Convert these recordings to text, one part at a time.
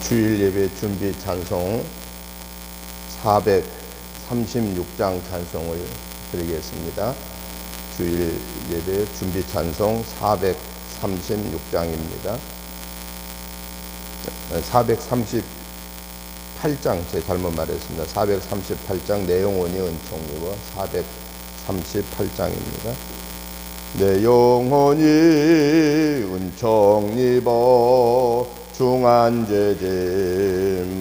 주일 예배 준비 찬송 436장 찬송을 드리겠습니다. 주일 예배 준비 찬송 436장입니다. 438장, 제가 잘못 말했습니다. 438장 내용원이 은총이고 438장입니다. 내 영혼이 은총입어 중한죄짐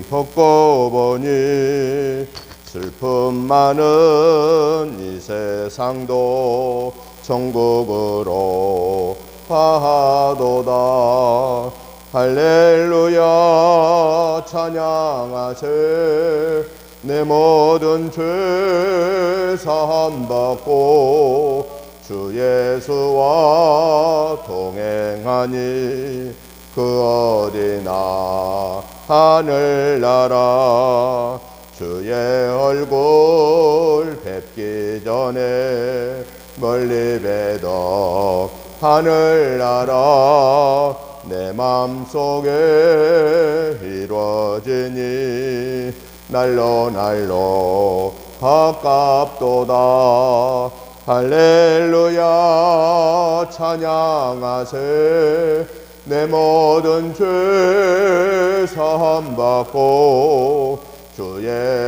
벗고 보니 슬픔 많은 이 세상도 천국으로 가도다. 할렐루야 찬양하세. 내 모든 죄 사함받고 주 예수와 동행하니 그 어디나 하늘나라. 주의 얼굴 뵙기 전에 멀리 뵈던 하늘나라. 내 맘속에 이루어지니 날로 가깝도다. 할렐루야 찬양하세. 내 모든 죄 사함받고 주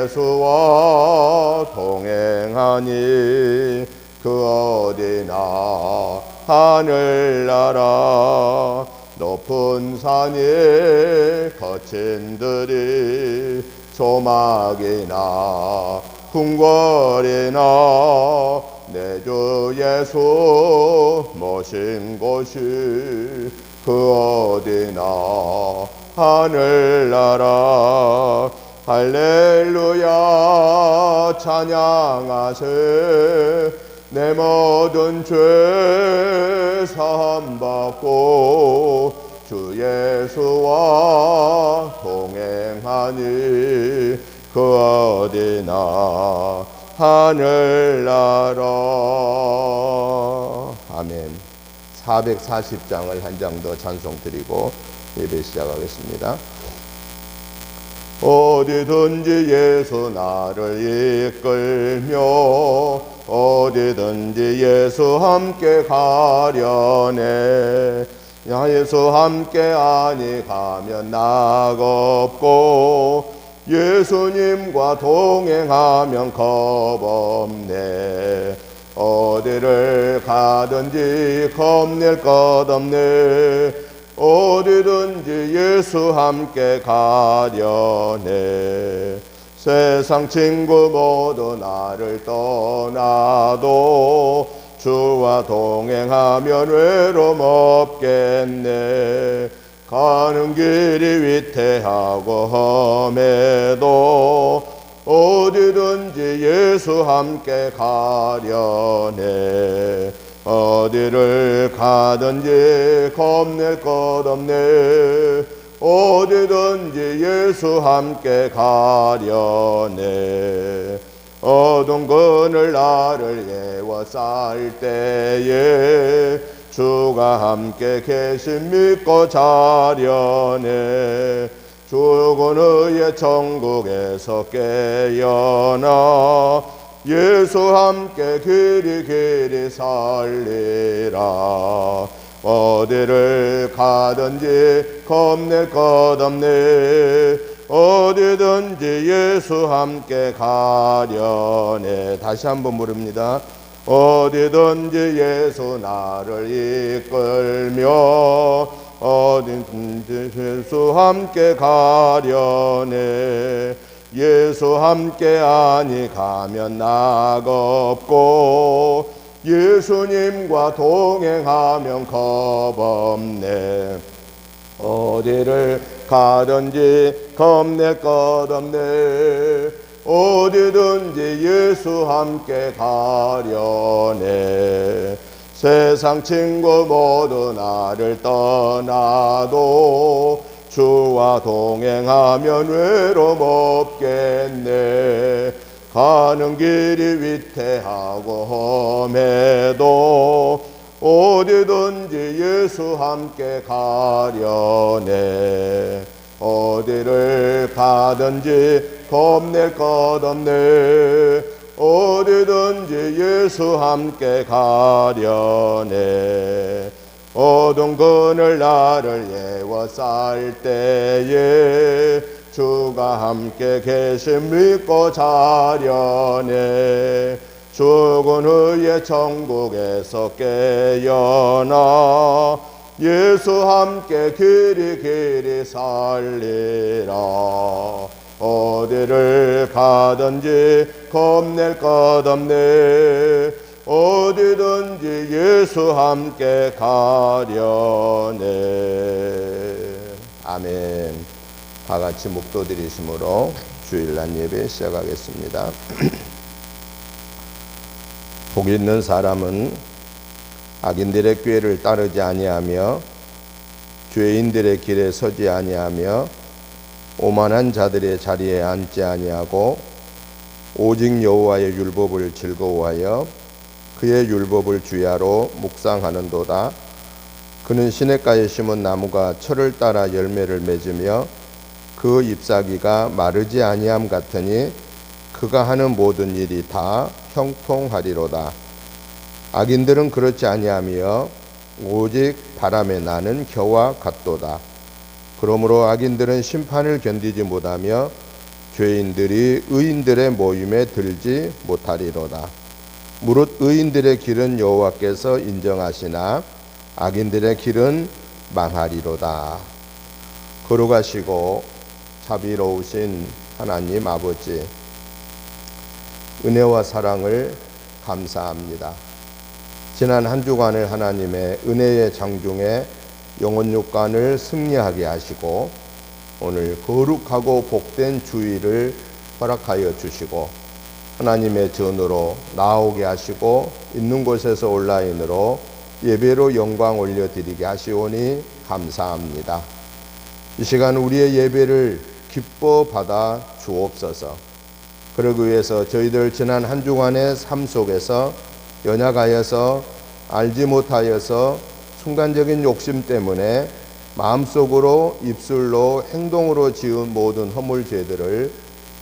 예수와 동행하니 그 어디나 하늘나라. 높은 산이 거친 들이 조막이나 궁궐이나 내 주 예수 모신 곳이 그 어디나 하늘나라. 할렐루야 찬양하세. 내 모든 죄 사함받고 주 예수와 동행하니 그 어디나 하늘나라. 아멘. 440장을 한 장 더 찬송 드리고 예배 시작하겠습니다. 어디든지 예수 나를 이끌며 어디든지 예수 함께 가려네. 야 예수 함께 아니 가면 낙없고 예수님과 동행하면 겁없네. 어디를 가든지 겁낼 것 없네. 어디든지 예수 함께 가려네. 세상 친구 모두 나를 떠나도 주와 동행하면 외로움 없겠네. 가는 길이 위태하고 험해도 어디든지 예수 함께 가려네. 어디를 가든지 겁낼 것 없네. 어디든지 예수 함께 가려네. 어두운 그늘 나를 에워쌀 때에 주가 함께 계신 믿고 자려네. 죽은 후에 천국에서 깨어나 예수 함께 길이 살리라. 어디를 가든지 겁낼 것 없네. 어디든지 예수 함께 가려네. 다시 한번 부릅니다. 어디든지 예수 나를 이끌며 어디든지 예수 함께 가려네. 예수 함께 아니 가면 낙없고 예수님과 동행하면 겁없네. 어디를 가든지 겁낼 것 없네. 어디든지 예수 함께 가려네. 세상 친구 모두 나를 떠나도 주와 동행하면 외로움 없겠네. 가는 길이 위태하고 험해도 어디든지 예수 함께 가려네. 어디를 가든지 겁낼 것 없네. 어디든지 예수 함께 가려네. 어두운 그늘 나를 예워쌀 때에 주가 함께 계심 믿고 자려네. 죽은 후에 천국에서 깨어나 예수 함께 길이 살리라. 어디를 가든지 겁낼 것 없네. 어디든지 예수 함께 가려네. 아멘. 다 같이 묵도 드리심으로 주일날 예배 시작하겠습니다. 복 있는 사람은 악인들의 꾀를 따르지 아니하며 죄인들의 길에 서지 아니하며 오만한 자들의 자리에 앉지 아니하고 오직 여호와의 율법을 즐거워하여 그의 율법을 주야로 묵상하는도다. 그는 시냇가에 심은 나무가 철을 따라 열매를 맺으며 그 잎사귀가 마르지 아니함 같으니 그가 하는 모든 일이 다 형통하리로다. 악인들은 그렇지 아니하며 오직 바람에 나는 겨와 같도다. 그러므로 악인들은 심판을 견디지 못하며 죄인들이 의인들의 모임에 들지 못하리로다. 무릇 의인들의 길은 여호와께서 인정하시나 악인들의 길은 망하리로다. 거룩하시고 자비로우신 하나님 아버지, 은혜와 사랑을 감사합니다. 지난 한 주간을 하나님의 은혜의 장중에 영혼 육간을 승리하게 하시고 오늘 거룩하고 복된 주일을 허락하여 주시고 하나님의 전으로 나오게 하시고 있는 곳에서 온라인으로 예배로 영광 올려드리게 하시오니 감사합니다. 이 시간 우리의 예배를 기뻐 받아 주옵소서. 그러기 위해서 저희들 지난 한 주간의 삶 속에서 연약하여서 알지 못하여서 순간적인 욕심 때문에 마음속으로 입술로 행동으로 지은 모든 허물 죄들을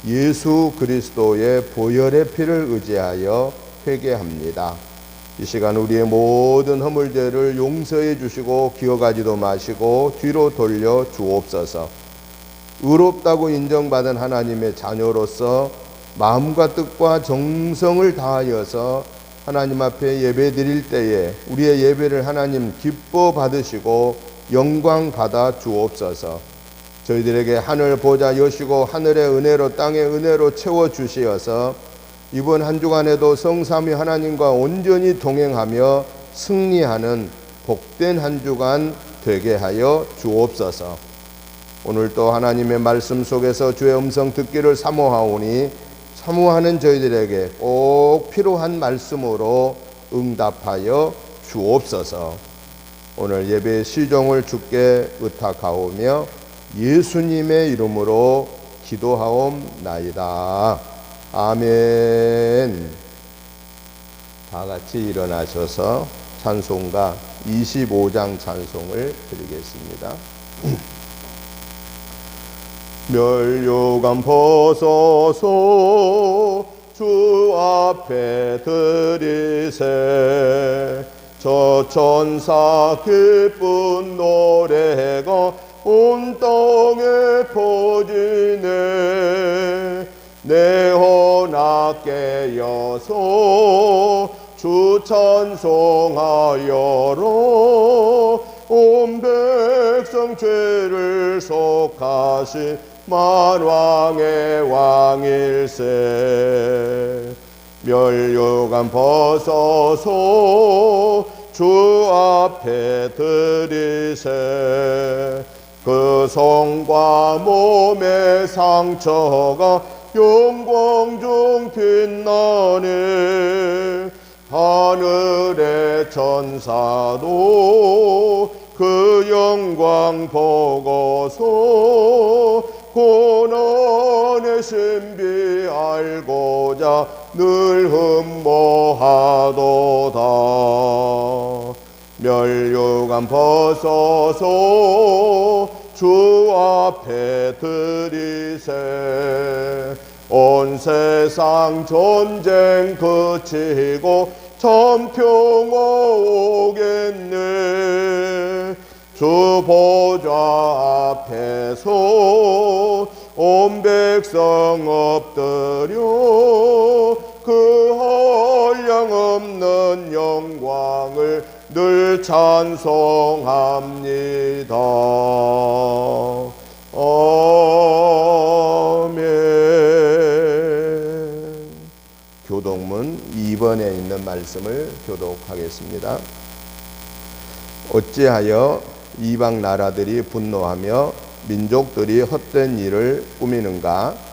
예수 그리스도의 보혈의 피를 의지하여 회개합니다. 이 시간 우리의 모든 허물 죄를 용서해 주시고 기억하지도 마시고 뒤로 돌려 주옵소서. 의롭다고 인정받은 하나님의 자녀로서 마음과 뜻과 정성을 다하여서 하나님 앞에 예배 드릴 때에 우리의 예배를 하나님 기뻐 받으시고 영광 받아 주옵소서. 저희들에게 하늘 보좌 여시고 하늘의 은혜로 땅의 은혜로 채워 주시어서 이번 한 주간에도 성삼위 하나님과 온전히 동행하며 승리하는 복된 한 주간 되게 하여 주옵소서. 오늘 또 하나님의 말씀 속에서 주의 음성 듣기를 사모하오니 사모하는 저희들에게 꼭 필요한 말씀으로 응답하여 주옵소서. 오늘 예배의 시종을 주께 의탁하오며 예수님의 이름으로 기도하옵나이다. 아멘. 다 같이 일어나셔서 찬송가 25장 찬송을 드리겠습니다. 멸류관 벗어서 주 앞에 드리세. 저 천사 기쁜 노래가 온 땅에 퍼지네. 내 허나 깨어서 주 찬송하여라. 온 백성 죄를 속하신 만왕의 왕일세. 멸류관 벗어서 주 앞에 드리세. 그 성과 몸의 상처가 영광 중 빛나네. 하늘의 천사도 그 영광 보고서 고난의 신비 알고자 늘 흠모하도다. 멸류관 벗어서 주 앞에 드리세. 온 세상 전쟁 그치고 참 평화 오겠네. 주 보좌 앞에서 온 백성 엎드려 그 한량없는 영광을 늘 찬송합니다. 아멘. 교독문 2번에 있는 말씀을 교독하겠습니다. 어찌하여 이방 나라들이 분노하며 민족들이 헛된 일을 꾸미는가?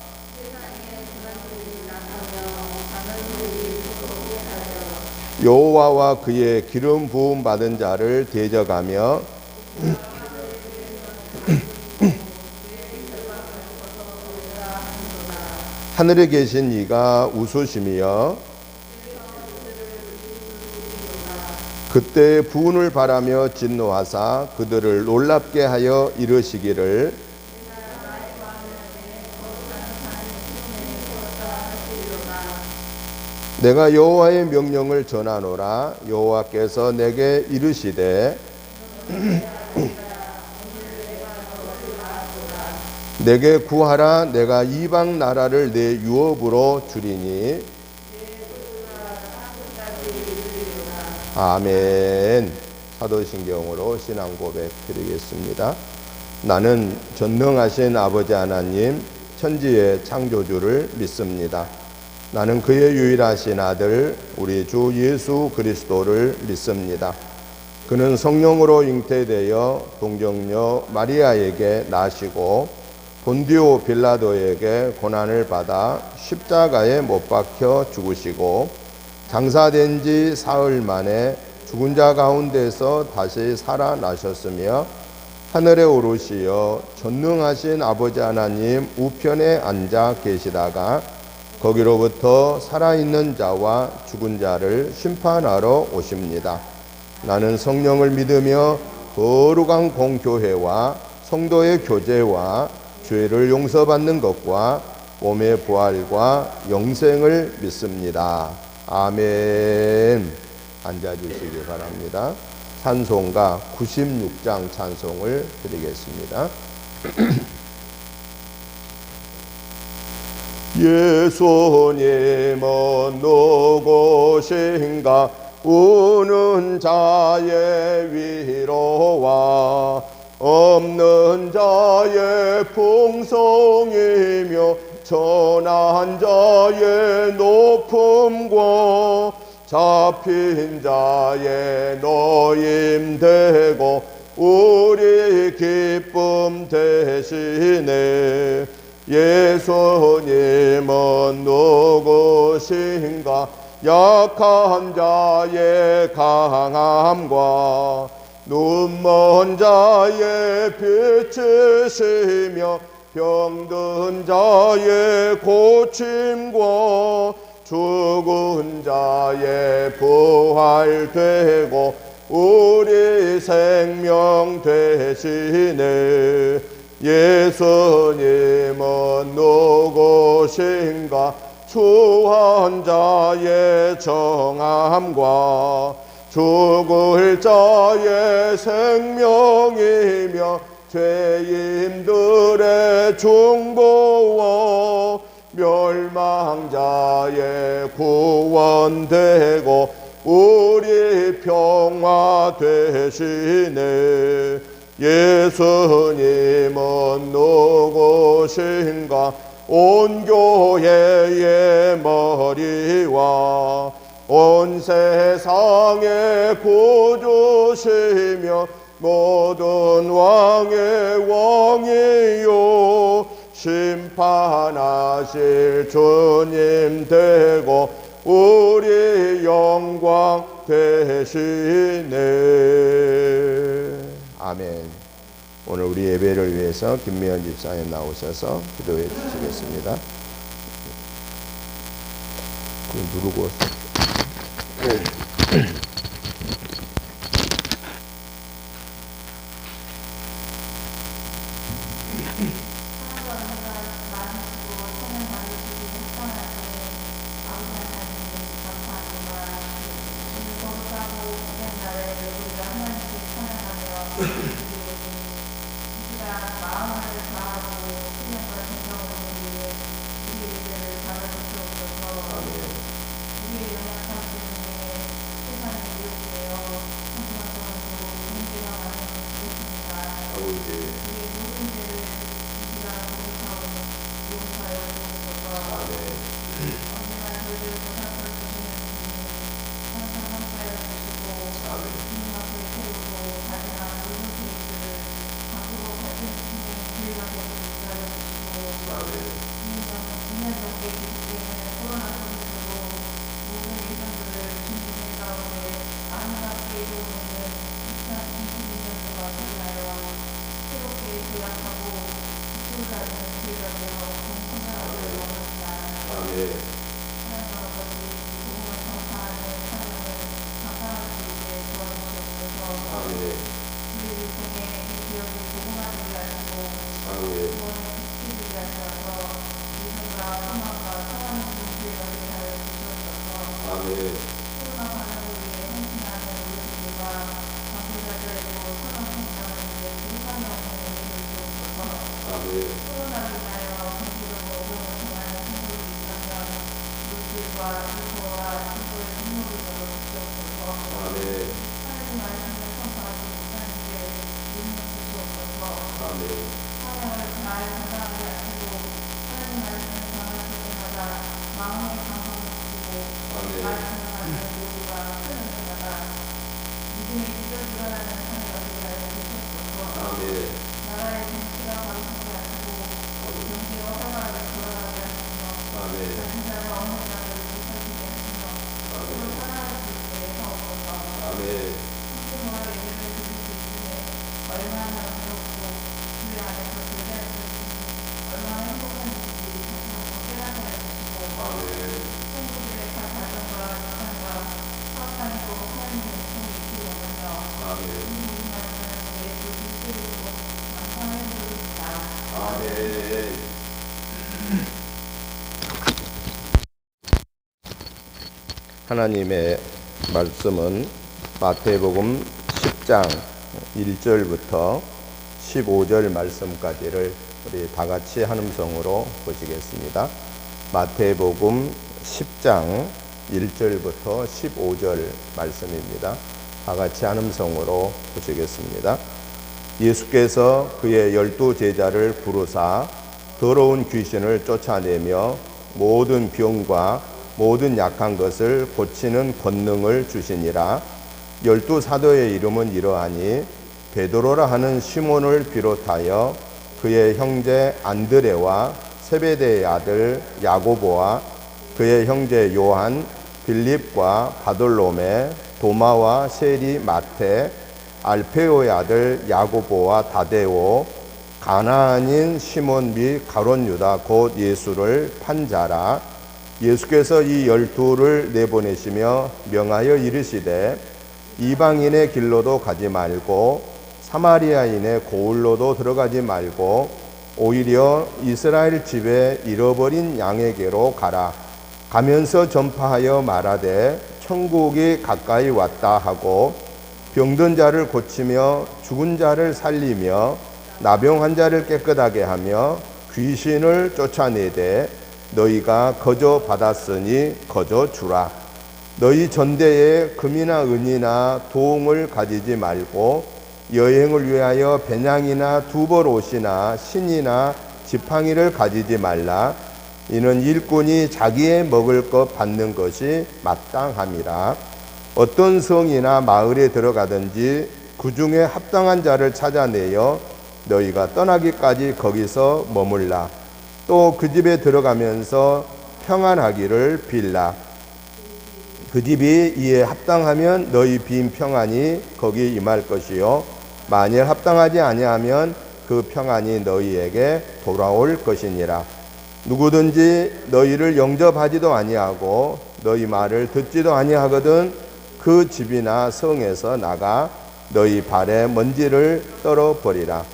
여호와와 그의 기름 부음 받은 자를 대적하며 하늘에 계신 이가 웃으시며 그때 부운을 바라며 진노하사 그들을 놀랍게 하여 이르시기를 내가 여호와의 명령을 전하노라. 여호와께서 내게 이르시되 내게 구하라. 내가 이방 나라를 내 유업으로 주리니. 아멘. 사도신경으로 신앙 고백 드리겠습니다. 나는 전능하신 아버지 하나님 천지의 창조주를 믿습니다. 나는 그의 유일하신 아들 우리 주 예수 그리스도를 믿습니다. 그는 성령으로 잉태되어 동정녀 마리아에게 나시고 본디오 빌라도에게 고난을 받아 십자가에 못 박혀 죽으시고 장사된 지 사흘 만에 죽은 자 가운데서 다시 살아나셨으며 하늘에 오르시어 전능하신 아버지 하나님 우편에 앉아 계시다가 거기로부터 살아있는 자와 죽은 자를 심판하러 오십니다. 나는 성령을 믿으며 거룩한 공교회와 성도의 교제와 죄를 용서받는 것과 몸의 부활과 영생을 믿습니다. 아멘. 앉아주시기 바랍니다. 찬송가 96장 찬송을 드리겠습니다. 예수님은 누구신가? 우는 자의 위로와 없는 자의 풍성이며 천한 자의 높음과 잡힌 자의 노임되고 우리 기쁨 되시네. 예수님은 누구신가? 약한 자의 강함과 눈먼 자의 빛이시며 병든 자의 고침과 죽은 자의 부활되고 우리 생명 되시네. 예수님은 누구신가? 추한 자의 정함과 죽을 자의 생명이며 죄인들의 중보와 멸망자의 구원되고 우리 평화 되시네. 예수님은 누구신가? 온 교회의 머리와 온 세상의 구주시며 모든 왕의 왕이요 심판하실 주님 되고 우리 영광 되시네. 아멘. 오늘 우리 예배를 위해서 김미연 집사님 나오셔서 기도해 주시겠습니다. 누르고 하나님의 말씀은 마태복음 10장 1절부터 15절 말씀까지를 우리 다 같이 한음성으로 보시겠습니다. 마태복음 10장 1절부터 15절 말씀입니다. 다 같이 한음성으로 보시겠습니다. 예수께서 그의 12제자를 부르사 더러운 귀신을 쫓아내며 모든 병과 모든 약한 것을 고치는 권능을 주시니라. 12사도의 이름은 이러하니 베드로라 하는 시몬을 비롯하여 그의 형제 안드레와 세베대의 아들 야고보와 그의 형제 요한, 빌립과 바돌로메, 도마와 세리, 마태, 알페오의 아들 야고보와 다데오, 가나안인 시몬 및 가룟 유다 곧 예수를 판 자라. 예수께서 이 12를 내보내시며 명하여 이르시되 이방인의 길로도 가지 말고 사마리아인의 고을로도 들어가지 말고 오히려 이스라엘 집에 잃어버린 양에게로 가라. 가면서 전파하여 말하되 천국이 가까이 왔다 하고 병든 자를 고치며 죽은 자를 살리며 나병한 자를 깨끗하게 하며 귀신을 쫓아내되 너희가 거저 받았으니 거저 주라. 너희 전대에 금이나 은이나 도움을 가지지 말고 여행을 위하여 배낭이나 두벌 옷이나 신이나 지팡이를 가지지 말라. 이는 일꾼이 자기의 먹을 것 받는 것이 마땅함이라. 어떤 성이나 마을에 들어가든지 그 중에 합당한 자를 찾아내어 너희가 떠나기까지 거기서 머물라. 또 그 집에 들어가면서 평안하기를 빌라. 그 집이 이에 합당하면 너희 빈 평안이 거기 임할 것이요 만일 합당하지 아니하면 그 평안이 너희에게 돌아올 것이니라. 누구든지 너희를 영접하지도 아니하고 너희 말을 듣지도 아니하거든 그 집이나 성에서 나가 너희 발에 먼지를 떨어버리라.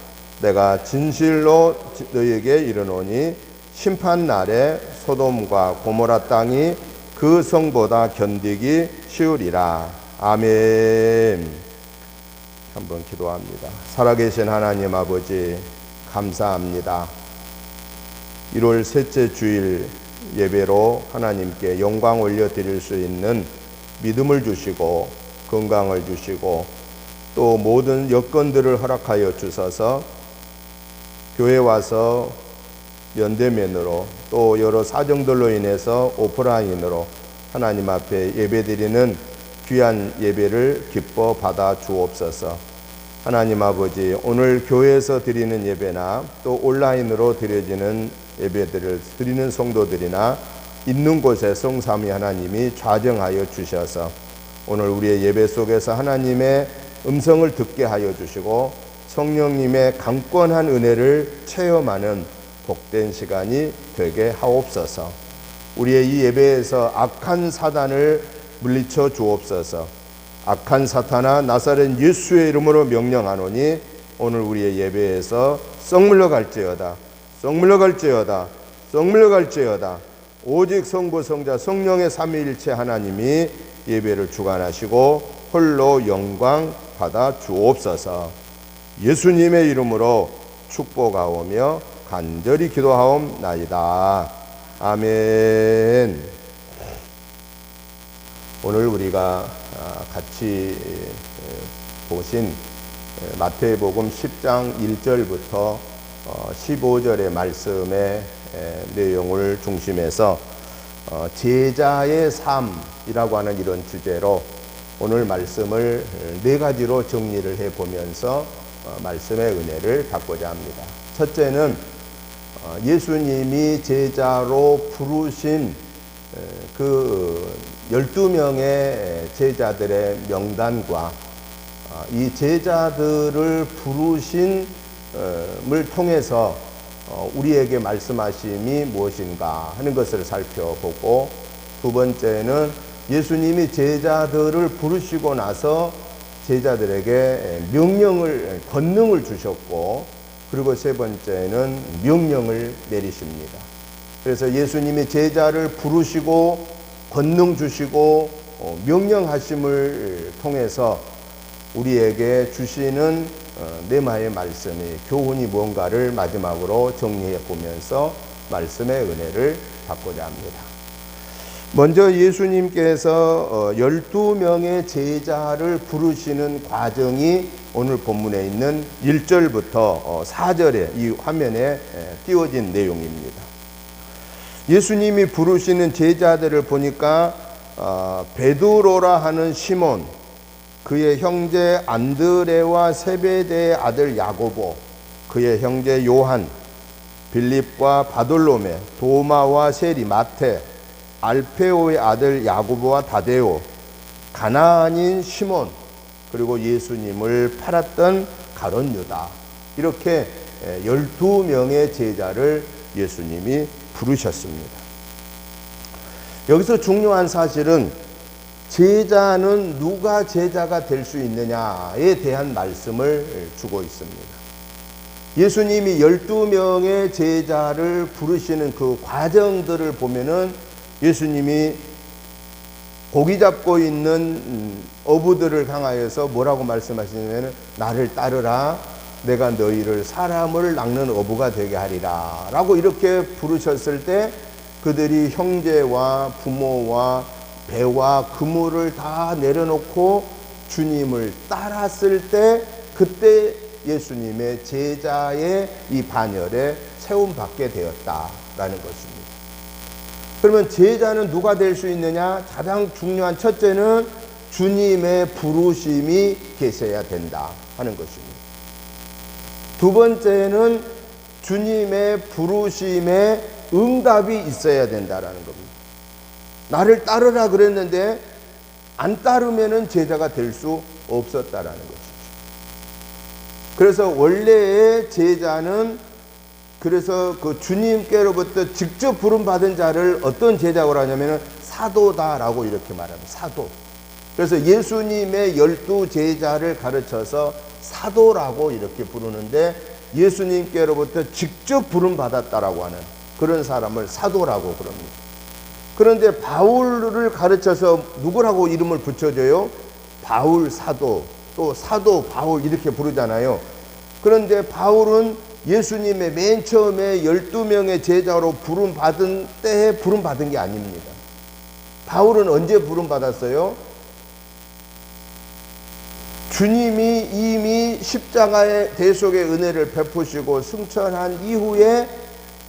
내가 진실로 너희에게 이르노니 심판날에 소돔과 고모라 땅이 그 성보다 견디기 쉬우리라. 아멘. 한번 기도합니다. 살아계신 하나님 아버지, 감사합니다. 1월 셋째 주일 예배로 하나님께 영광 올려드릴 수 있는 믿음을 주시고 건강을 주시고 또 모든 여건들을 허락하여 주셔서 교회 와서 연대면으로 또 여러 사정들로 인해서 오프라인으로 하나님 앞에 예배드리는 귀한 예배를 기뻐 받아 주옵소서. 하나님 아버지, 오늘 교회에서 드리는 예배나 또 온라인으로 드려지는 예배들을 드리는 성도들이나 있는 곳에 성삼위 하나님이 좌정하여 주셔서 오늘 우리의 예배 속에서 하나님의 음성을 듣게 하여 주시고 성령님의 강권한 은혜를 체험하는 복된 시간이 되게 하옵소서. 우리의 이 예배에서 악한 사단을 물리쳐 주옵소서. 악한 사탄아, 나사렛 예수의 이름으로 명령하노니 오늘 우리의 예배에서 썩 물러갈지어다, 썩 물러갈지어다, 썩 물러갈지어다. 오직 성부 성자 성령의 삼위일체 하나님이 예배를 주관하시고 홀로 영광 받아 주옵소서. 예수님의 이름으로 축복하오며 간절히 기도하옵나이다. 아멘. 오늘 우리가 같이 보신 마태복음 10장 1절부터 15절의 말씀의 내용을 중심해서 제자의 삶이라고 하는 이런 주제로 오늘 말씀을 네 가지로 정리를 해보면서 말씀의 은혜를 받고자 합니다. 첫째는 예수님이 제자로 부르신 그 12명의 제자들의 명단과 이 제자들을 부르심을 통해서 우리에게 말씀하심이 무엇인가 하는 것을 살펴보고, 두 번째는 예수님이 제자들을 부르시고 나서 제자들에게 권능을 주셨고, 그리고 세 번째는 명령을 내리십니다. 그래서 예수님이 제자를 부르시고 권능 주시고 명령하심을 통해서 우리에게 주시는 뇌마의 말씀이 교훈이 뭔가를 마지막으로 정리해 보면서 말씀의 은혜를 받고자 합니다. 먼저 예수님께서 12명의 제자를 부르시는 과정이 오늘 본문에 있는 1절부터 4절에 이 화면에 띄워진 내용입니다. 예수님이 부르시는 제자들을 보니까 베드로라 하는 시몬, 그의 형제 안드레와 세베대의 아들 야고보, 그의 형제 요한, 빌립과 바돌로메, 도마와 세리, 마태, 알페오의 아들 야고보와 다데오, 가나안인 시몬, 그리고 예수님을 팔았던 가룟 유다, 이렇게 12명의 제자를 예수님이 부르셨습니다. 여기서 중요한 사실은 제자는 누가 제자가 될 수 있느냐에 대한 말씀을 주고 있습니다. 예수님이 12명의 제자를 부르시는 그 과정들을 보면은 예수님이 고기 잡고 있는 어부들을 향하여서 뭐라고 말씀하시냐면, 나를 따르라, 내가 너희를 사람을 낚는 어부가 되게 하리라 라고 이렇게 부르셨을 때, 그들이 형제와 부모와 배와 그물을 다 내려놓고 주님을 따랐을 때, 그때 예수님의 제자의 이 반열에 세움받게 되었다라는 것입니다. 그러면 제자는 누가 될 수 있느냐? 가장 중요한 첫째는 주님의 부르심이 계셔야 된다 하는 것입니다. 두 번째는 주님의 부르심에 응답이 있어야 된다라는 겁니다. 나를 따르라 그랬는데 안 따르면은 제자가 될 수 없었다라는 것이죠. 그래서 원래의 제자는, 그래서 그 주님께로부터 직접 부름받은 자를 어떤 제자라고 하냐면은 사도다라고 이렇게 말합니다. 사도. 그래서 예수님의 12제자를 가르쳐서 사도라고 이렇게 부르는데, 예수님께로부터 직접 부름받았다라고 하는 그런 사람을 사도라고 그럽니다. 그런데 바울을 가르쳐서 누구라고 이름을 붙여줘요? 바울 사도, 또 사도 바울 이렇게 부르잖아요. 그런데 바울은 예수님의 맨 처음에 12명의 제자로 부름받은 때에 부름받은 게 아닙니다. 바울은 언제 부름받았어요? 주님이 이미 십자가의 대속의 은혜를 베푸시고 승천한 이후에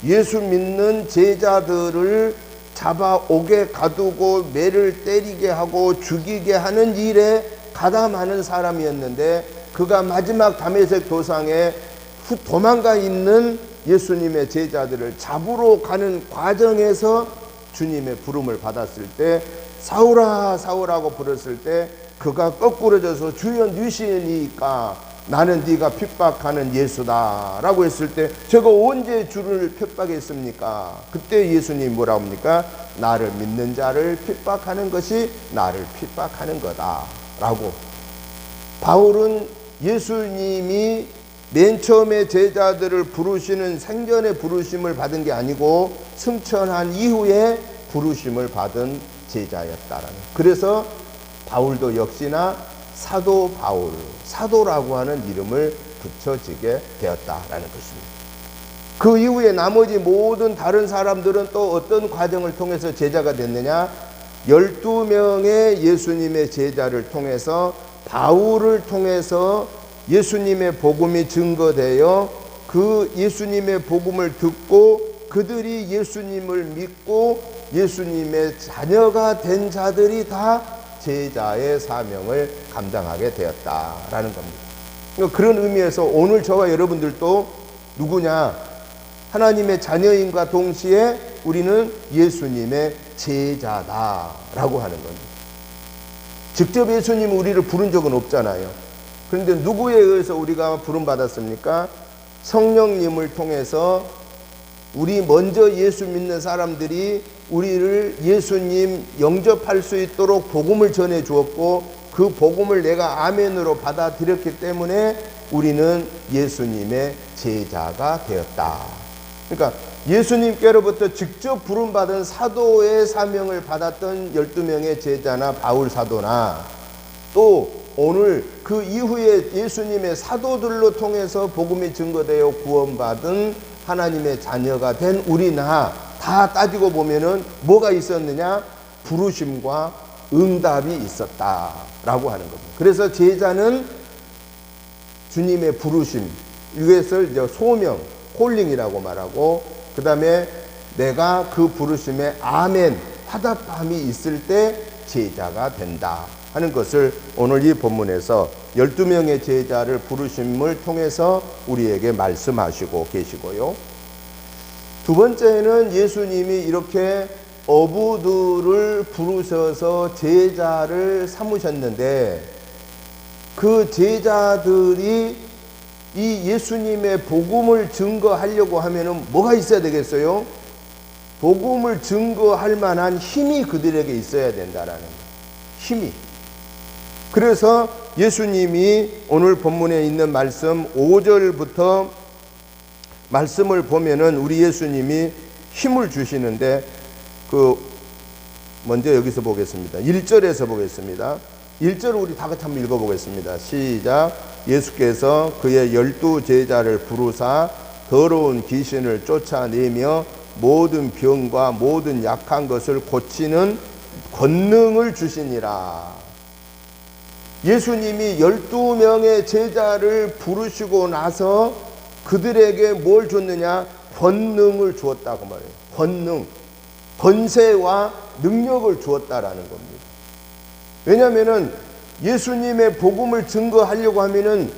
예수 믿는 제자들을 잡아오게 가두고 매를 때리게 하고 죽이게 하는 일에 가담하는 사람이었는데, 그가 마지막 다메섹 도상에 도망가 있는 예수님의 제자들을 잡으러 가는 과정에서 주님의 부름을 받았을 때, 사울아 사울하고 부르실 때 그가 거꾸로 져서 주여 누시니까 나는 네가 핍박하는 예수다 라고 했을 때, 제가 언제 주를 핍박했습니까? 그때 예수님 뭐라고 합니까? 나를 믿는 자를 핍박하는 것이 나를 핍박하는 거다 라고. 바울은 예수님이 맨 처음에 제자들을 부르시는 생전에 부르심을 받은 게 아니고 승천한 이후에 부르심을 받은 제자였다라는. 그래서 바울도 역시나 사도 바울, 사도라고 하는 이름을 붙여지게 되었다라는 것입니다. 그 이후에 나머지 모든 다른 사람들은 또 어떤 과정을 통해서 제자가 됐느냐? 12명의 예수님의 제자를 통해서, 바울을 통해서 예수님의 복음이 증거되어 그 예수님의 복음을 듣고 그들이 예수님을 믿고 예수님의 자녀가 된 자들이 다 제자의 사명을 감당하게 되었다라는 겁니다. 그런 의미에서 오늘 저와 여러분들도 누구냐? 하나님의 자녀인과 동시에 우리는 예수님의 제자다라고 하는 겁니다. 직접 예수님은 우리를 부른 적은 없잖아요. 그런데 누구에 의해서 우리가 부름받았습니까? 성령님을 통해서 우리 먼저 예수 믿는 사람들이 우리를 예수님 영접할 수 있도록 복음을 전해 주었고, 그 복음을 내가 아멘으로 받아들였기 때문에 우리는 예수님의 제자가 되었다. 그러니까 예수님께로부터 직접 부름받은 사도의 사명을 받았던 12명의 제자나 바울 사도나, 또 오늘 그 이후에 예수님의 사도들로 통해서 복음이 증거되어 구원받은 하나님의 자녀가 된 우리나 다 따지고 보면은 뭐가 있었느냐? 부르심과 응답이 있었다라고 하는 겁니다. 그래서 제자는 주님의 부르심, 이것을 이제 소명, 콜링이라고 말하고, 그 다음에 내가 그 부르심에 아멘, 화답함이 있을 때 제자가 된다 하는 것을 오늘 이 본문에서 12명의 제자를 부르심을 통해서 우리에게 말씀하시고 계시고요. 두 번째는 예수님이 이렇게 어부들을 부르셔서 제자를 삼으셨는데, 그 제자들이 이 예수님의 복음을 증거하려고 하면은 뭐가 있어야 되겠어요? 복음을 증거할 만한 힘이 그들에게 있어야 된다라는 힘이. 그래서 예수님이 오늘 본문에 있는 말씀 5절부터 말씀을 보면은 우리 예수님이 힘을 주시는데, 먼저 여기서 보겠습니다. 1절에서 보겠습니다. 1절 우리 다 같이 한번 읽어보겠습니다. 시작. 예수께서 그의 12 제자를 부르사 더러운 귀신을 쫓아내며 모든 병과 모든 약한 것을 고치는 권능을 주시니라. 예수님이 12명의 제자를 부르시고 나서 그들에게 뭘 줬느냐? 권능을 주었다고 말해요. 권능, 권세와 능력을 주었다라는 겁니다. 왜냐하면은 예수님의 복음을 증거하려고 하면은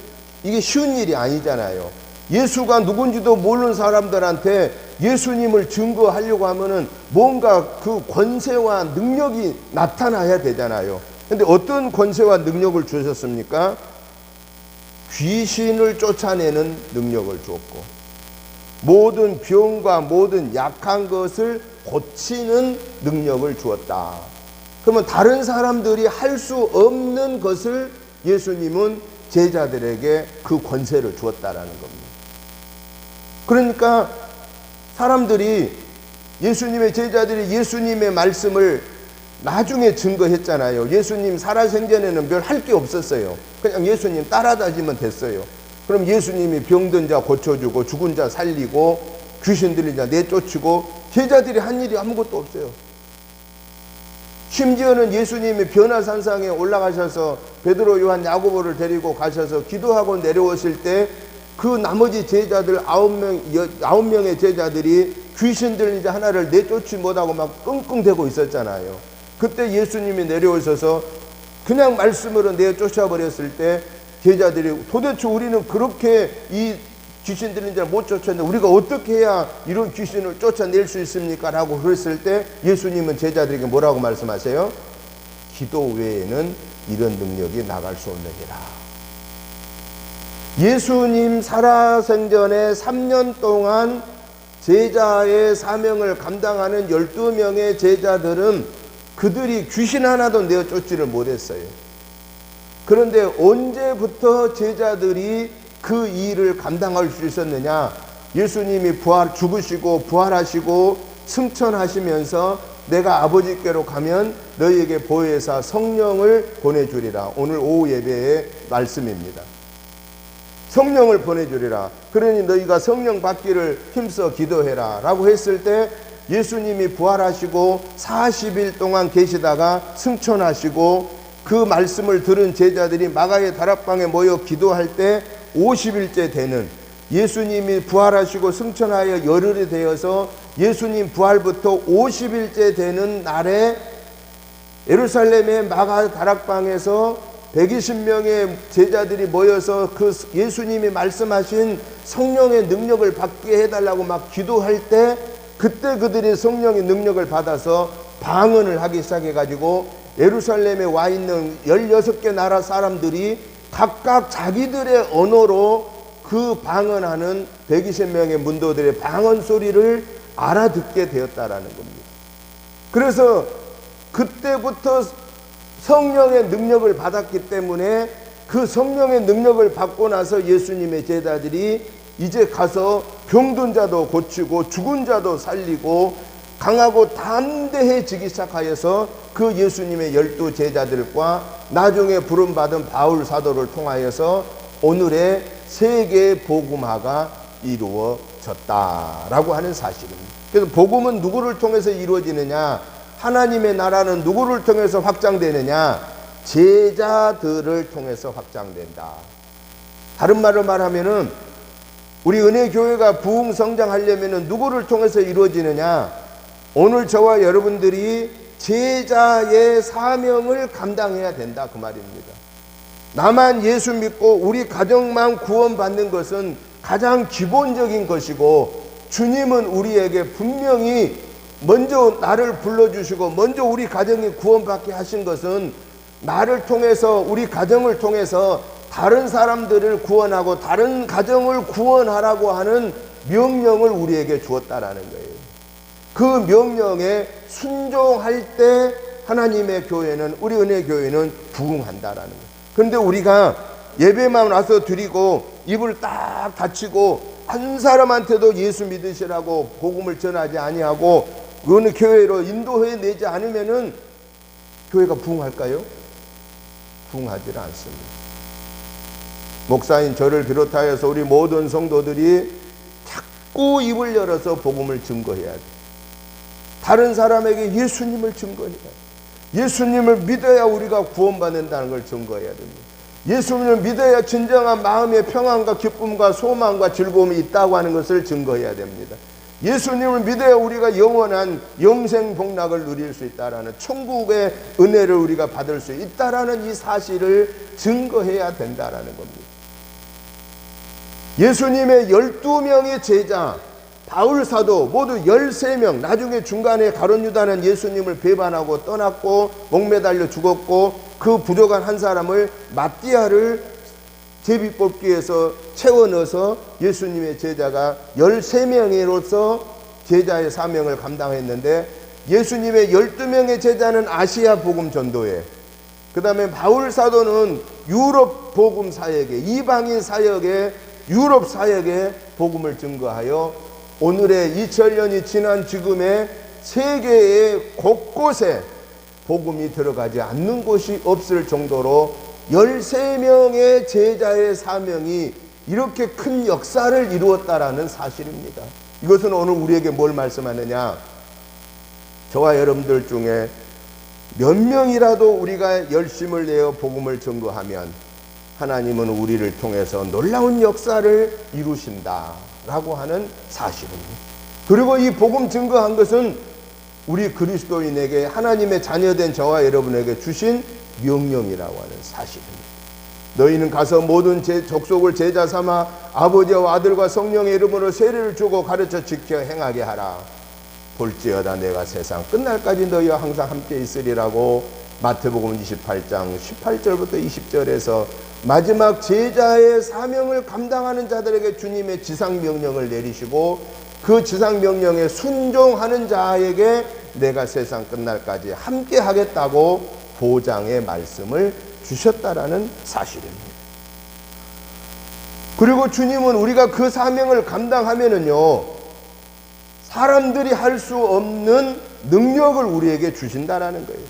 이게 쉬운 일이 아니잖아요. 예수가 누군지도 모르는 사람들한테 예수님을 증거하려고 하면은 뭔가 그 권세와 능력이 나타나야 되잖아요. 근데 어떤 권세와 능력을 주셨습니까? 귀신을 쫓아내는 능력을 주었고, 모든 병과 모든 약한 것을 고치는 능력을 주었다. 그러면 다른 사람들이 할 수 없는 것을 예수님은 제자들에게 그 권세를 주었다라는 겁니다. 그러니까 사람들이, 예수님의 제자들이 예수님의 말씀을 나중에 증거했잖아요. 예수님 살아생전에는 별 할 게 없었어요. 그냥 예수님 따라다니면 됐어요. 그럼 예수님이 병든 자 고쳐주고 죽은 자 살리고 귀신 들린 자 내쫓고 제자들이 한 일이 아무것도 없어요. 심지어는 예수님이 변화산상에 올라가셔서 베드로, 요한, 야고보를 데리고 가셔서 기도하고 내려오실 때 그 나머지 제자들 9명의 제자들이 귀신 들린 자 하나를 내쫓지 못하고 막 끙끙대고 있었잖아요. 그때 예수님이 내려오셔서 그냥 말씀으로 내쫓아버렸을 때 제자들이 도대체 우리는 그렇게 이 귀신 들린 자를 못 쫓았는데 우리가 어떻게 해야 이런 귀신을 쫓아낼 수 있습니까? 라고 그랬을 때 예수님은 제자들에게 뭐라고 말씀하세요? 기도 외에는 이런 능력이 나갈 수 없느니라. 예수님 살아생전에 3년 동안 제자의 사명을 감당하는 12명의 제자들은 그들이 귀신 하나도 내쫓지를 못했어요. 그런데 언제부터 제자들이 그 일을 감당할 수 있었느냐? 예수님이 죽으시고 부활하시고 승천하시면서 내가 아버지께로 가면 너희에게 보혜사 성령을 보내주리라. 오늘 오후 예배의 말씀입니다. 성령을 보내주리라. 그러니 너희가 성령 받기를 힘써 기도해라 라고 했을 때 예수님이 부활하시고 40일 동안 계시다가 승천하시고 그 말씀을 들은 제자들이 마가의 다락방에 모여 기도할 때 50일째 되는 예수님이 부활하시고 승천하여 열흘이 되어서 예수님 부활부터 50일째 되는 날에 예루살렘의 마가 다락방에서 120명의 제자들이 모여서 그 예수님이 말씀하신 성령의 능력을 받게 해달라고 막 기도할 때 그때 그들이 성령의 능력을 받아서 방언을 하기 시작해가지고 예루살렘에 와 있는 16개 나라 사람들이 각각 자기들의 언어로 그 방언하는 120명의 문도들의 방언 소리를 알아듣게 되었다라는 겁니다. 그래서 그때부터 성령의 능력을 받았기 때문에 그 성령의 능력을 받고 나서 예수님의 제자들이 이제 가서 병든 자도 고치고 죽은 자도 살리고 강하고 담대해지기 시작하여서 그 예수님의 12 제자들과 나중에 부름받은 바울 사도를 통하여서 오늘의 세계 복음화가 이루어졌다라고 하는 사실입니다. 그래서 복음은 누구를 통해서 이루어지느냐? 하나님의 나라는 누구를 통해서 확장되느냐? 제자들을 통해서 확장된다. 다른 말로 말하면은 우리 은혜교회가 부흥 성장하려면 누구를 통해서 이루어지느냐? 오늘 저와 여러분들이 제자의 사명을 감당해야 된다 그 말입니다. 나만 예수 믿고 우리 가정만 구원받는 것은 가장 기본적인 것이고 주님은 우리에게 분명히 먼저 나를 불러주시고 먼저 우리 가정이 구원받게 하신 것은 나를 통해서 우리 가정을 통해서 다른 사람들을 구원하고 다른 가정을 구원하라고 하는 명령을 우리에게 주었다라는 거예요. 그 명령에 순종할 때 하나님의 교회는 우리 은혜 교회는 부흥한다라는 거예요. 그런데 우리가 예배만 와서 드리고 입을 딱 닫히고 한 사람한테도 예수 믿으시라고 복음을 전하지 아니하고 어느 교회로 인도해내지 않으면은 교회가 부흥할까요? 부흥하지 않습니다. 목사인 저를 비롯하여서 우리 모든 성도들이 자꾸 입을 열어서 복음을 증거해야 돼. 다른 사람에게 예수님을 증거해야 돼. 예수님을 믿어야 우리가 구원받는다는 걸 증거해야 됩니다. 예수님을 믿어야 진정한 마음의 평안과 기쁨과 소망과 즐거움이 있다고 하는 것을 증거해야 됩니다. 예수님을 믿어야 우리가 영원한 영생 복락을 누릴 수 있다라는 천국의 은혜를 우리가 받을 수 있다라는 이 사실을 증거해야 된다라는 겁니다. 예수님의 12명의 제자 바울 사도 모두 13명, 나중에 중간에 가룟 유다는 예수님을 배반하고 떠났고 목매달려 죽었고 그 부족한 한 사람을 마띠아를 제비뽑기에서 채워 넣어서 예수님의 제자가 13명으로서 제자의 사명을 감당했는데 예수님의 12명의 제자는 아시아 복음 전도회, 그 다음에 바울 사도는 유럽 복음 사역에, 이방인 사역에, 유럽 사역에 복음을 증거하여 오늘의 2000년이 지난 지금의 세계의 곳곳에 복음이 들어가지 않는 곳이 없을 정도로 13명의 제자의 사명이 이렇게 큰 역사를 이루었다라는 사실입니다. 이것은 오늘 우리에게 뭘 말씀하느냐? 저와 여러분들 중에 몇 명이라도 우리가 열심을 내어 복음을 증거하면 하나님은 우리를 통해서 놀라운 역사를 이루신다라고 하는 사실입니다. 그리고 이 복음 증거한 것은 우리 그리스도인에게, 하나님의 자녀된 저와 여러분에게 주신 명령이라고 하는 사실입니다. 너희는 가서 모든 족속을 제자 삼아 아버지와 아들과 성령의 이름으로 세례를 주고 가르쳐 지켜 행하게 하라. 볼지어다 내가 세상 끝날까지 너희와 항상 함께 있으리라고 마태복음 28장 18절부터 20절에서 마지막 제자의 사명을 감당하는 자들에게 주님의 지상명령을 내리시고 그 지상명령에 순종하는 자에게 내가 세상 끝날까지 함께 하겠다고 보장의 말씀을 주셨다라는 사실입니다. 그리고 주님은 우리가 그 사명을 감당하면은요, 사람들이 할 수 없는 능력을 우리에게 주신다라는 거예요.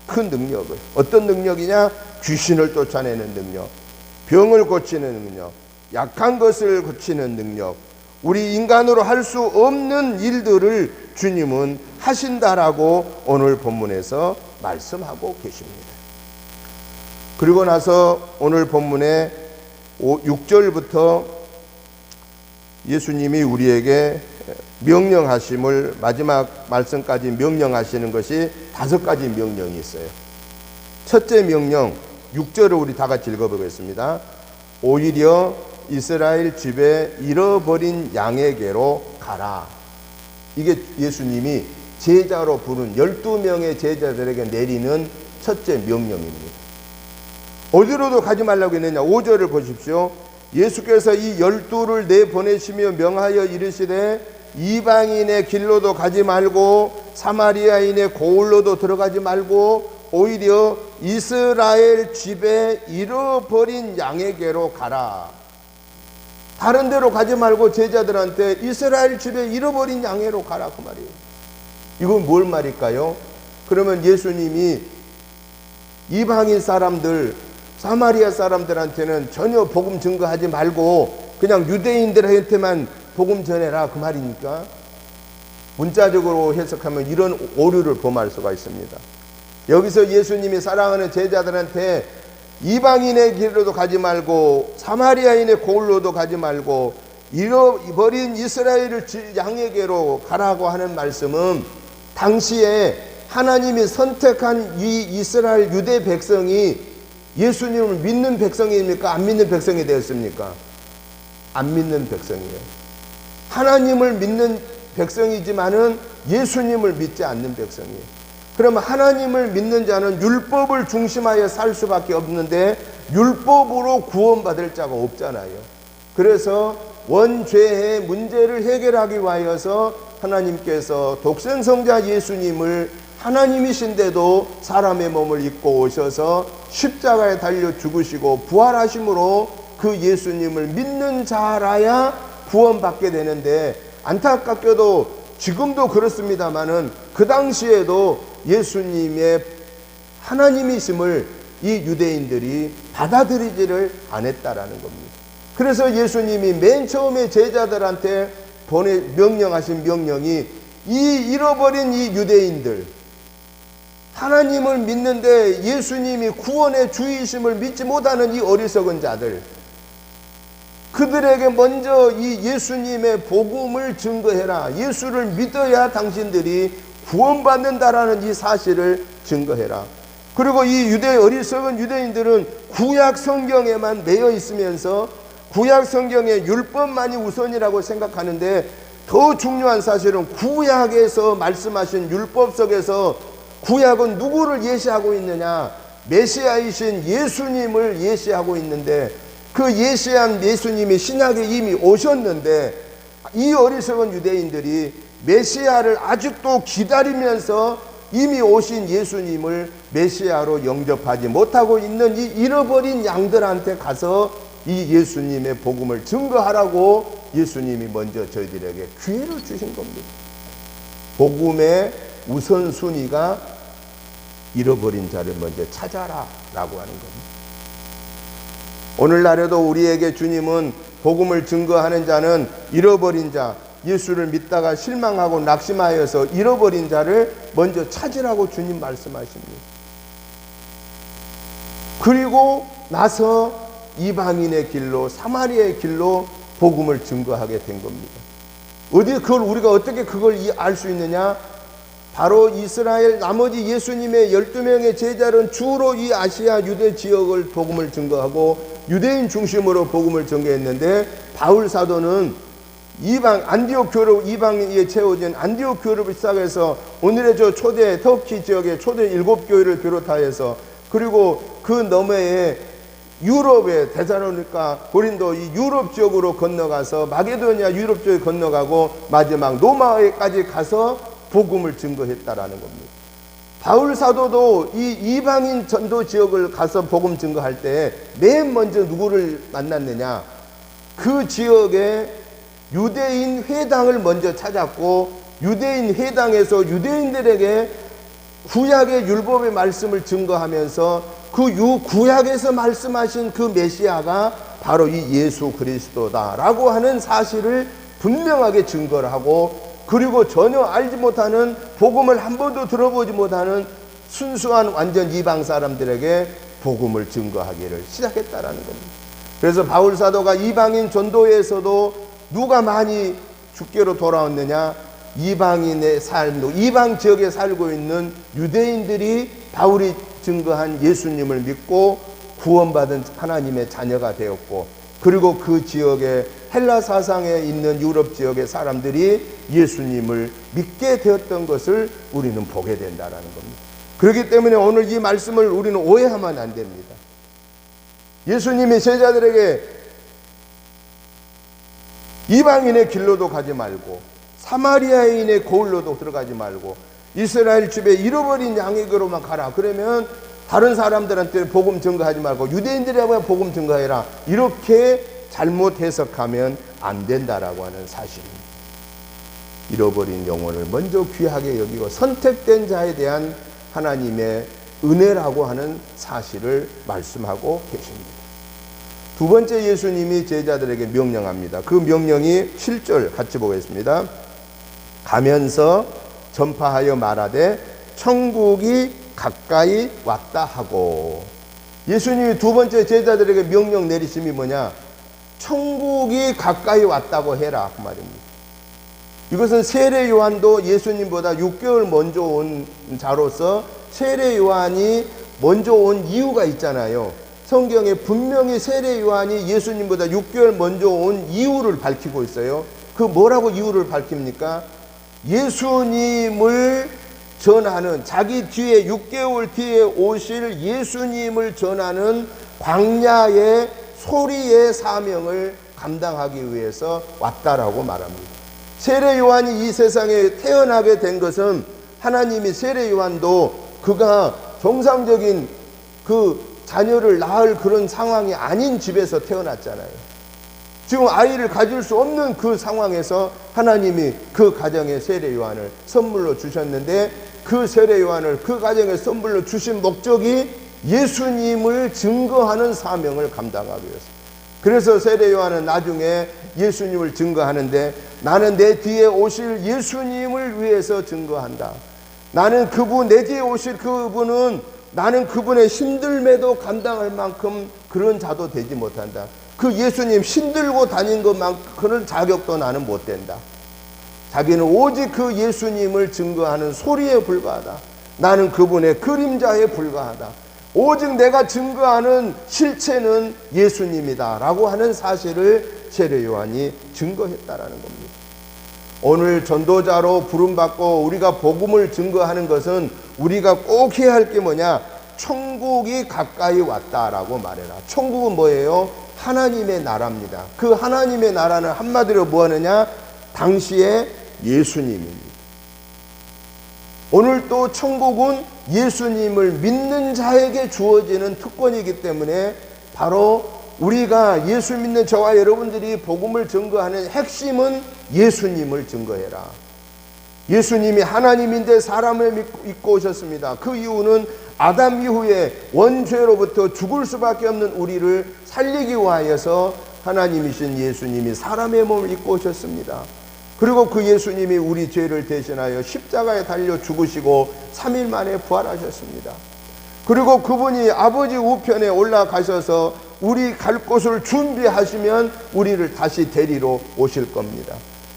큰 능력을. 어떤 능력이냐? 귀신을 쫓아내는 능력, 병을 고치는 능력, 약한 것을 고치는 능력, 우리 인간으로 할 수 없는 일들을 주님은 하신다라고 오늘 본문에서 말씀하고 계십니다. 그리고 나서 오늘 본문의 6절부터 예수님이 우리에게 명령하심을, 마지막 말씀까지 명령하시는 것이 5가지 명령이 있어요. 첫째 명령 6절을 우리 다 같이 읽어보겠습니다. 오히려 이스라엘 집에 잃어버린 양에게로 가라. 이게 예수님이 제자로 부른 12명의 제자들에게 내리는 첫째 명령입니다. 어디로도 가지 말라고 했느냐? 5절을 보십시오. 예수께서 이 12를 내보내시며 명하여 이르시되 이방인의 길로도 가지 말고 사마리아인의 고을로도 들어가지 말고 오히려 이스라엘 집에 잃어버린 양에게로 가라. 다른 데로 가지 말고 제자들한테 이스라엘 집에 잃어버린 양에로 가라, 그 말이에요. 이건 뭘 말일까요? 그러면 예수님이 이방인 사람들, 사마리아 사람들한테는 전혀 복음 증거하지 말고 그냥 유대인들한테만 복음 전해라, 그 말이니까? 문자적으로 해석하면 이런 오류를 범할 수가 있습니다. 여기서 예수님이 사랑하는 제자들한테 이방인의 길로도 가지 말고 사마리아인의 고을로도 가지 말고 잃어버린 이스라엘 양에게로 가라고 하는 말씀은 당시에 하나님이 선택한 이 이스라엘 유대 백성이 예수님을 믿는 백성입니까? 안 믿는 백성이 되었습니까? 안 믿는 백성이에요. 하나님을 믿는 백성이지만은 예수님을 믿지 않는 백성이에요. 그러면 하나님을 믿는 자는 율법을 중심하여 살 수밖에 없는데 율법으로 구원받을 자가 없잖아요. 그래서 원죄의 문제를 해결하기 위하여서 하나님께서 독생성자 예수님을 하나님이신데도 사람의 몸을 입고 오셔서 십자가에 달려 죽으시고 부활하심으로 그 예수님을 믿는 자라야 구원받게 되는데, 안타깝게도 지금도 그렇습니다마는 그 당시에도 예수님의 하나님이심을 이 유대인들이 받아들이지를 않았다라는 겁니다. 그래서 예수님이 맨 처음에 제자들한테 명령하신 명령이 이 잃어버린 이 유대인들, 하나님을 믿는데 예수님이 구원의 주이심을 믿지 못하는 이 어리석은 자들, 그들에게 먼저 이 예수님의 복음을 증거해라. 예수를 믿어야 당신들이 구원받는다라는 이 사실을 증거해라. 그리고 이 어리석은 유대인들은 구약 성경에만 매여 있으면서 구약 성경의 율법만이 우선이라고 생각하는데, 더 중요한 사실은 구약에서 말씀하신 율법 속에서 구약은 누구를 예시하고 있느냐? 메시아이신 예수님을 예시하고 있는데, 그 예시한 예수님이 신약에 이미 오셨는데 이 어리석은 유대인들이 메시아를 아직도 기다리면서 이미 오신 예수님을 메시아로 영접하지 못하고 있는 이 잃어버린 양들한테 가서 이 예수님의 복음을 증거하라고 예수님이 먼저 저희들에게 기회를 주신 겁니다. 복음의 우선순위가 잃어버린 자를 먼저 찾아라 라고 하는 겁니다. 오늘날에도 우리에게 주님은 복음을 증거하는 자는 잃어버린 자, 예수를 믿다가 실망하고 낙심하여서 잃어버린 자를 먼저 찾으라고 주님 말씀하십니다. 그리고 나서 이방인의 길로, 사마리아의 길로 복음을 증거하게 된 겁니다. 우리가 어떻게 그걸 알 수 있느냐? 바로 이스라엘 나머지 예수님의 12명의 제자는 주로 이 아시아 유대 지역을 복음을 증거하고 유대인 중심으로 복음을 전개했는데, 바울 사도는 안디옥 교로, 이방에 채워진 안디옥 교회를 시작해서 오늘의 초대 터키 지역의 초대 7교회를 비롯하여서, 그리고 그 너머에 유럽의 데살로니가, 고린도 이 유럽 지역으로 건너가서 마게도니아 유럽 지역에 건너가고 마지막 로마에까지 가서 복음을 증거했다라는 겁니다. 바울 사도도 이 이방인 전도 지역을 가서 복음 증거할 때 맨 먼저 누구를 만났느냐? 그 지역에 유대인 회당을 먼저 찾았고, 유대인 회당에서 유대인들에게 구약의 율법의 말씀을 증거하면서 그 구약에서 말씀하신 그 메시아가 바로 이 예수 그리스도다라고 하는 사실을 분명하게 증거를 하고, 그리고 전혀 알지 못하는, 복음을 한 번도 들어보지 못하는 순수한 완전 이방 사람들에게 복음을 증거하기를 시작했다라는 겁니다. 그래서 바울 사도가 이방인 전도에서도 누가 많이 주께로 돌아왔느냐? 이방인의 삶도, 이방 지역에 살고 있는 유대인들이 바울이 증거한 예수님을 믿고 구원받은 하나님의 자녀가 되었고, 그리고 그 지역에 헬라 사상에 있는 유럽 지역의 사람들이 예수님을 믿게 되었던 것을 우리는 보게 된다는 겁니다. 그렇기 때문에 오늘 이 말씀을 우리는 오해하면 안 됩니다. 예수님이 제자들에게 이방인의 길로도 가지 말고 사마리아인의 고을로도 들어가지 말고 이스라엘 집에 잃어버린 양에게로만 가라. 그러면 다른 사람들한테 복음 증거하지 말고 유대인들에게 복음 증거해라. 이렇게 잘못 해석하면 안 된다라고 하는 사실입니다. 잃어버린 영혼을 먼저 귀하게 여기고 선택된 자에 대한 하나님의 은혜라고 하는 사실을 말씀하고 계십니다. 두 번째, 예수님이 제자들에게 명령합니다. 그 명령이 7절 같이 보겠습니다. 가면서 전파하여 말하되 천국이 가까이 왔다 하고. 예수님이 두 번째 제자들에게 명령 내리심이 뭐냐? 천국이 가까이 왔다고 해라 그 말입니다. 이것은 세례 요한도 예수님보다 6개월 먼저 온 자로서 세례 요한이 먼저 온 이유가 있잖아요. 성경에 분명히 세례 요한이 예수님보다 6개월 먼저 온 이유를 밝히고 있어요. 그 뭐라고 이유를 밝힙니까? 예수님을 전하는, 자기 뒤에 6개월 뒤에 오실 예수님을 전하는 광야의 소리의 사명을 감당하기 위해서 왔다라고 말합니다. 세례 요한이 이 세상에 태어나게 된 것은 하나님이 세례 요한도 그가 정상적인 그 자녀를 낳을 그런 상황이 아닌 집에서 태어났잖아요. 지금 아이를 가질 수 없는 그 상황에서 하나님이 그 가정에 세례 요한을 선물로 주셨는데, 그 세례 요한을 그 가정에 선물로 주신 목적이 예수님을 증거하는 사명을 감당하기 위해서. 그래서 세례 요한은 나중에 예수님을 증거하는데, 나는 내 뒤에 오실 예수님을 위해서 증거한다. 나는 그분, 내 뒤에 오실 그분은 나는 그분의 힘들매도 감당할 만큼 그런 자도 되지 못한다. 그 예수님 힘들고 다닌 것만큼 그런 자격도 나는 못 된다. 자기는 오직 그 예수님을 증거하는 소리에 불과하다. 나는 그분의 그림자에 불과하다. 오직 내가 증거하는 실체는 예수님이다 라고 하는 사실을 세례 요한이 증거했다라는 겁니다. 오늘 전도자로 부름받고 우리가 복음을 증거하는 것은 우리가 꼭 해야 할 게 뭐냐? 천국이 가까이 왔다라고 말해라. 천국은 뭐예요? 하나님의 나라입니다. 그 하나님의 나라는 한마디로 뭐 하느냐? 당시에 예수님입니다. 오늘 또 천국은 예수님을 믿는 자에게 주어지는 특권이기 때문에 바로 우리가 예수 믿는 저와 여러분들이 복음을 증거하는 핵심은 예수님을 증거해라. 예수님이 하나님인데 사람을 믿고 오셨습니다. 그 이유는 아담 이후에 원죄로부터 죽을 수밖에 없는 우리를 살리기 위하여서 하나님이신 예수님이 사람의 몸을 입고 오셨습니다. 그리고 그 예수님이 우리 죄를 대신하여 십자가에 달려 죽으시고 3일 만에 부활하셨습니다. 그리고 그분이 아버지 우편에 올라가셔서 우리 갈 곳을 준비하시면 우리를 다시 데리러 오실 겁니다.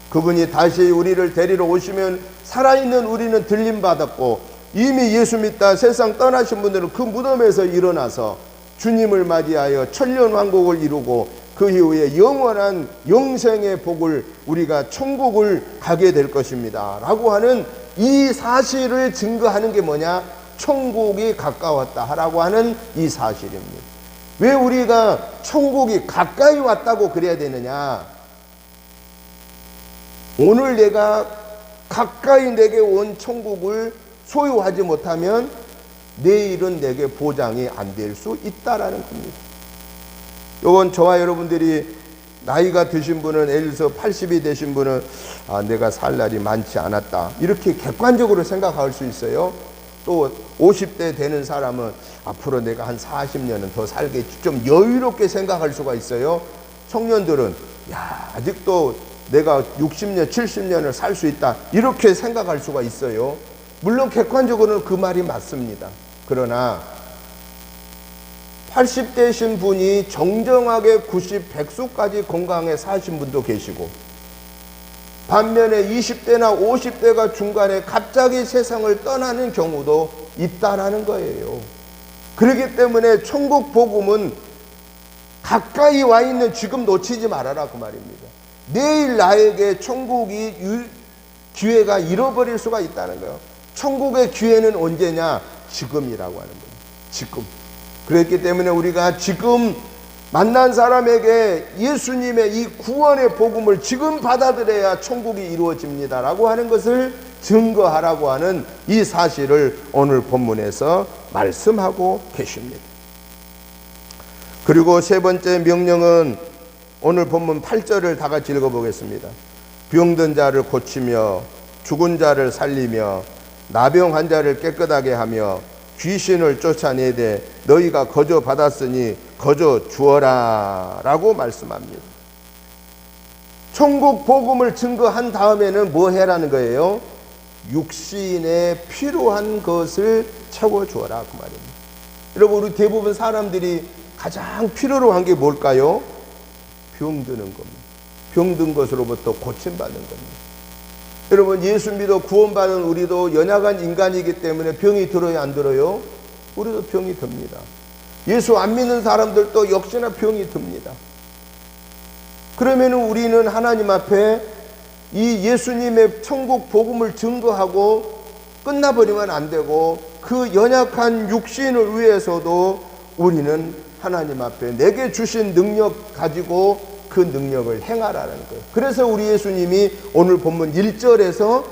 그분이 다시 우리를 데리러 오시면 살아있는 우리는 들림받았고, 이미 예수 믿다 세상 떠나신 분들은 그 무덤에서 일어나서 주님을 맞이하여 천년왕국을 이루고 그 이후에 영원한 영생의 복을, 우리가 천국을 가게 될 것입니다 라고 하는 이 사실을 증거하는 게 뭐냐? 천국이 가까웠다 라고 하는 이 사실입니다. 왜 우리가 천국이 가까이 왔다고 그래야 되느냐? 오늘 내가 가까이 내게 온 천국을 소유하지 못하면 내일은 내게 보장이 안 될 수 있다라는 겁니다. 이건 저와 여러분들이 나이가 드신 분은, 예를 들어서 80이 되신 분은 내가 살 날이 많지 않았다 이렇게 객관적으로 생각할 수 있어요. 또 50대 되는 사람은 앞으로 내가 한 40년은 더 살겠지, 좀 여유롭게 생각할 수가 있어요. 청년들은 아직도 내가 60년, 70년을 살 수 있다 이렇게 생각할 수가 있어요. 물론 객관적으로는 그 말이 맞습니다. 그러나 80대신 분이 정정하게 90, 100수까지 건강에 사신 분도 계시고, 반면에 20대나 50대가 중간에 갑자기 세상을 떠나는 경우도 있다라는 거예요. 그렇기 때문에 천국 복음은 가까이 와 있는 지금 놓치지 말아라 그 말입니다. 내일 나에게 천국이 기회가 잃어버릴 수가 있다는 거예요. 천국의 기회는 언제냐? 지금이라고 하는 거예요. 지금. 그렇기 때문에 우리가 지금 만난 사람에게 예수님의 이 구원의 복음을 지금 받아들여야 천국이 이루어집니다 라고 하는 것을 증거하라고 하는 이 사실을 오늘 본문에서 말씀하고 계십니다. 그리고 세 번째 명령은 오늘 본문 8절을 다 같이 읽어보겠습니다. 병든 자를 고치며 죽은 자를 살리며 나병한 자를 깨끗하게 하며 귀신을 쫓아내되 너희가 거저 받았으니 거저 주어라 라고 말씀합니다. 천국 복음을 증거한 다음에는 뭐 해라는 거예요? 육신에 필요한 것을 채워주어라 그 말입니다. 여러분, 우리 대부분 사람들이 가장 필요로 한 게 뭘까요? 병드는 겁니다. 병든 것으로부터 고침받는 겁니다. 여러분, 예수 믿어 구원받은 우리도 연약한 인간이기 때문에 병이 들어요, 안 들어요? 우리도 병이 듭니다. 예수 안 믿는 사람들도 역시나 병이 듭니다. 그러면 우리는 하나님 앞에 이 예수님의 천국 복음을 증거하고 끝나버리면 안 되고, 그 연약한 육신을 위해서도 우리는 하나님 앞에 내게 주신 능력 가지고 그 능력을 행하라는 거예요. 그래서 우리 예수님이 오늘 본문 1절에서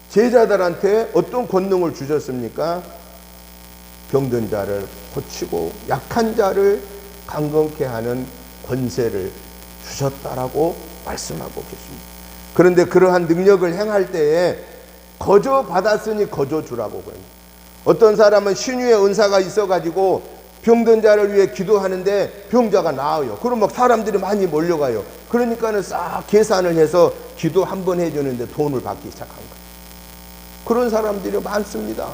제자들한테 어떤 권능을 주셨습니까? 병든 자를 고치고 약한 자를 강건케 하는 권세를 주셨다라고 말씀하고 계십니다. 그런데 그러한 능력을 행할 때에 거저 받았으니 거저 주라고 그래요. 어떤 사람은 신유의 은사가 있어가지고 병든 자를 위해 기도하는데 병자가 나아요. 그럼 막 사람들이 많이 몰려가요. 그러니까는 싹 계산을 해서 기도 한 번 해주는데 돈을 받기 시작한 거예요. 그런 사람들이 많습니다.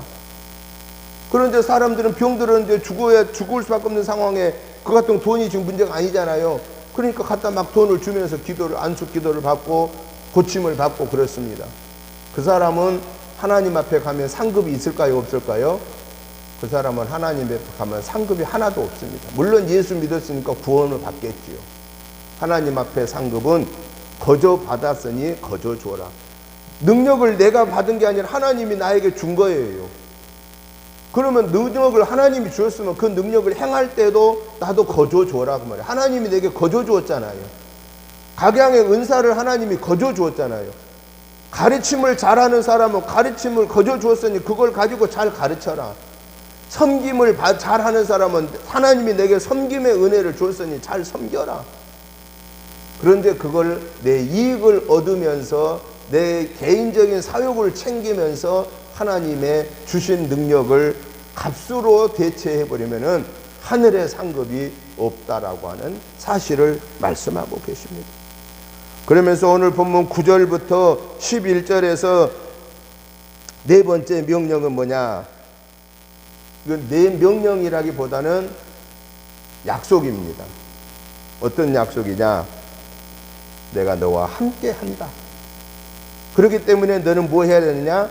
그런데 사람들은 병들었는데 죽을 수밖에 없는 상황에 그 같은 돈이 지금 문제가 아니잖아요. 그러니까 갖다 막 돈을 주면서 기도를, 안수 기도를 받고 고침을 받고 그렇습니다. 그 사람은 하나님 앞에 가면 상급이 있을까요, 없을까요? 그 사람은 하나님 앞에 가면 상급이 하나도 없습니다. 물론 예수 믿었으니까 구원을 받겠지요. 하나님 앞에 상급은 거저 받았으니 거저 주어라. 능력을 내가 받은 게 아니라 하나님이 나에게 준 거예요. 그러면 능력을 하나님이 주었으면 그 능력을 행할 때도 나도 거저 주어라 그 말이에요. 하나님이 내게 거저 주었잖아요. 각양의 은사를 하나님이 거저 주었잖아요. 가르침을 잘하는 사람은 가르침을 거저 주었으니 그걸 가지고 잘 가르쳐라. 섬김을 잘하는 사람은 하나님이 내게 섬김의 은혜를 줬으니 잘 섬겨라. 그런데 그걸 내 이익을 얻으면서 내 개인적인 사욕을 챙기면서 하나님의 주신 능력을 값으로 대체해버리면은 하늘의 상급이 없다라고 하는 사실을 말씀하고 계십니다. 그러면서 오늘 본문 9절부터 11절에서 네 번째 명령은 뭐냐? 이건 네 명령이라기보다는 약속입니다. 어떤 약속이냐? 내가 너와 함께 한다. 그렇기 때문에 너는 뭐 해야 되느냐?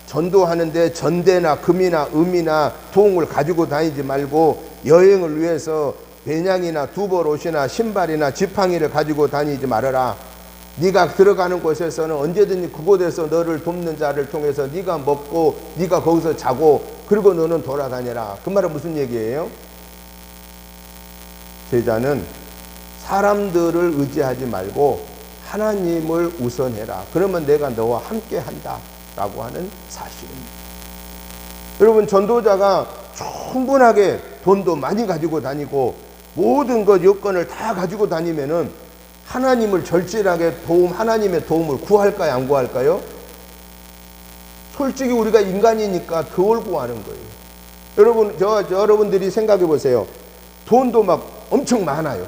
전도하는데 전대나 금이나 음이나 도움을 가지고 다니지 말고 여행을 위해서 배냥이나 두벌옷이나 신발이나 지팡이를 가지고 다니지 말아라. 네가 들어가는 곳에서는 언제든지 그곳에서 너를 돕는 자를 통해서 네가 먹고 네가 거기서 자고 그리고 너는 돌아다녀라. 그 말은 무슨 얘기예요? 제자는 사람들을 의지하지 말고 하나님을 우선해라. 그러면 내가 너와 함께 한다 라고 하는 사실입니다. 여러분, 전도자가 충분하게 돈도 많이 가지고 다니고 모든 것 여건을 다 가지고 다니면은 하나님을 절실하게 하나님의 도움을 구할까요? 안 구할까요? 솔직히 우리가 인간이니까 덜 구하는 거예요. 여러분, 여러분들이 생각해 보세요. 돈도 막 엄청 많아요.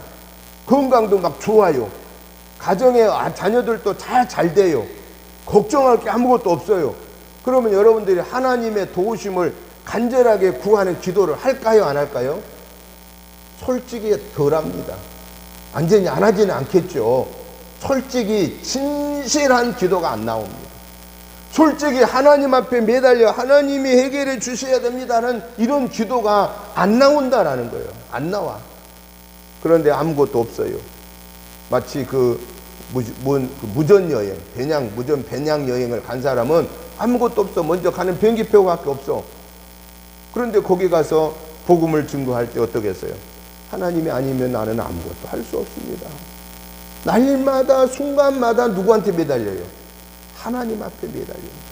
건강도 막 좋아요. 가정에 자녀들도 잘 돼요. 걱정할 게 아무것도 없어요. 그러면 여러분들이 하나님의 도우심을 간절하게 구하는 기도를 할까요? 안 할까요? 솔직히 덜합니다. 완전히 안 하지는 않겠죠. 솔직히 진실한 기도가 안 나옵니다. 솔직히 하나님 앞에 매달려 하나님이 해결해 주셔야 됩니다는 이런 기도가 안 나온다라는 거예요. 안 나와. 그런데 아무것도 없어요. 마치 무전 여행, 배냥 여행을 간 사람은 아무것도 없어. 먼저 가는 비행기표밖에 없어. 그런데 거기 가서 복음을 증거할 때 어떻게 했어요? 하나님이 아니면 나는 아무것도 할 수 없습니다. 날마다 순간마다 누구한테 매달려요? 하나님 앞에 매달려요.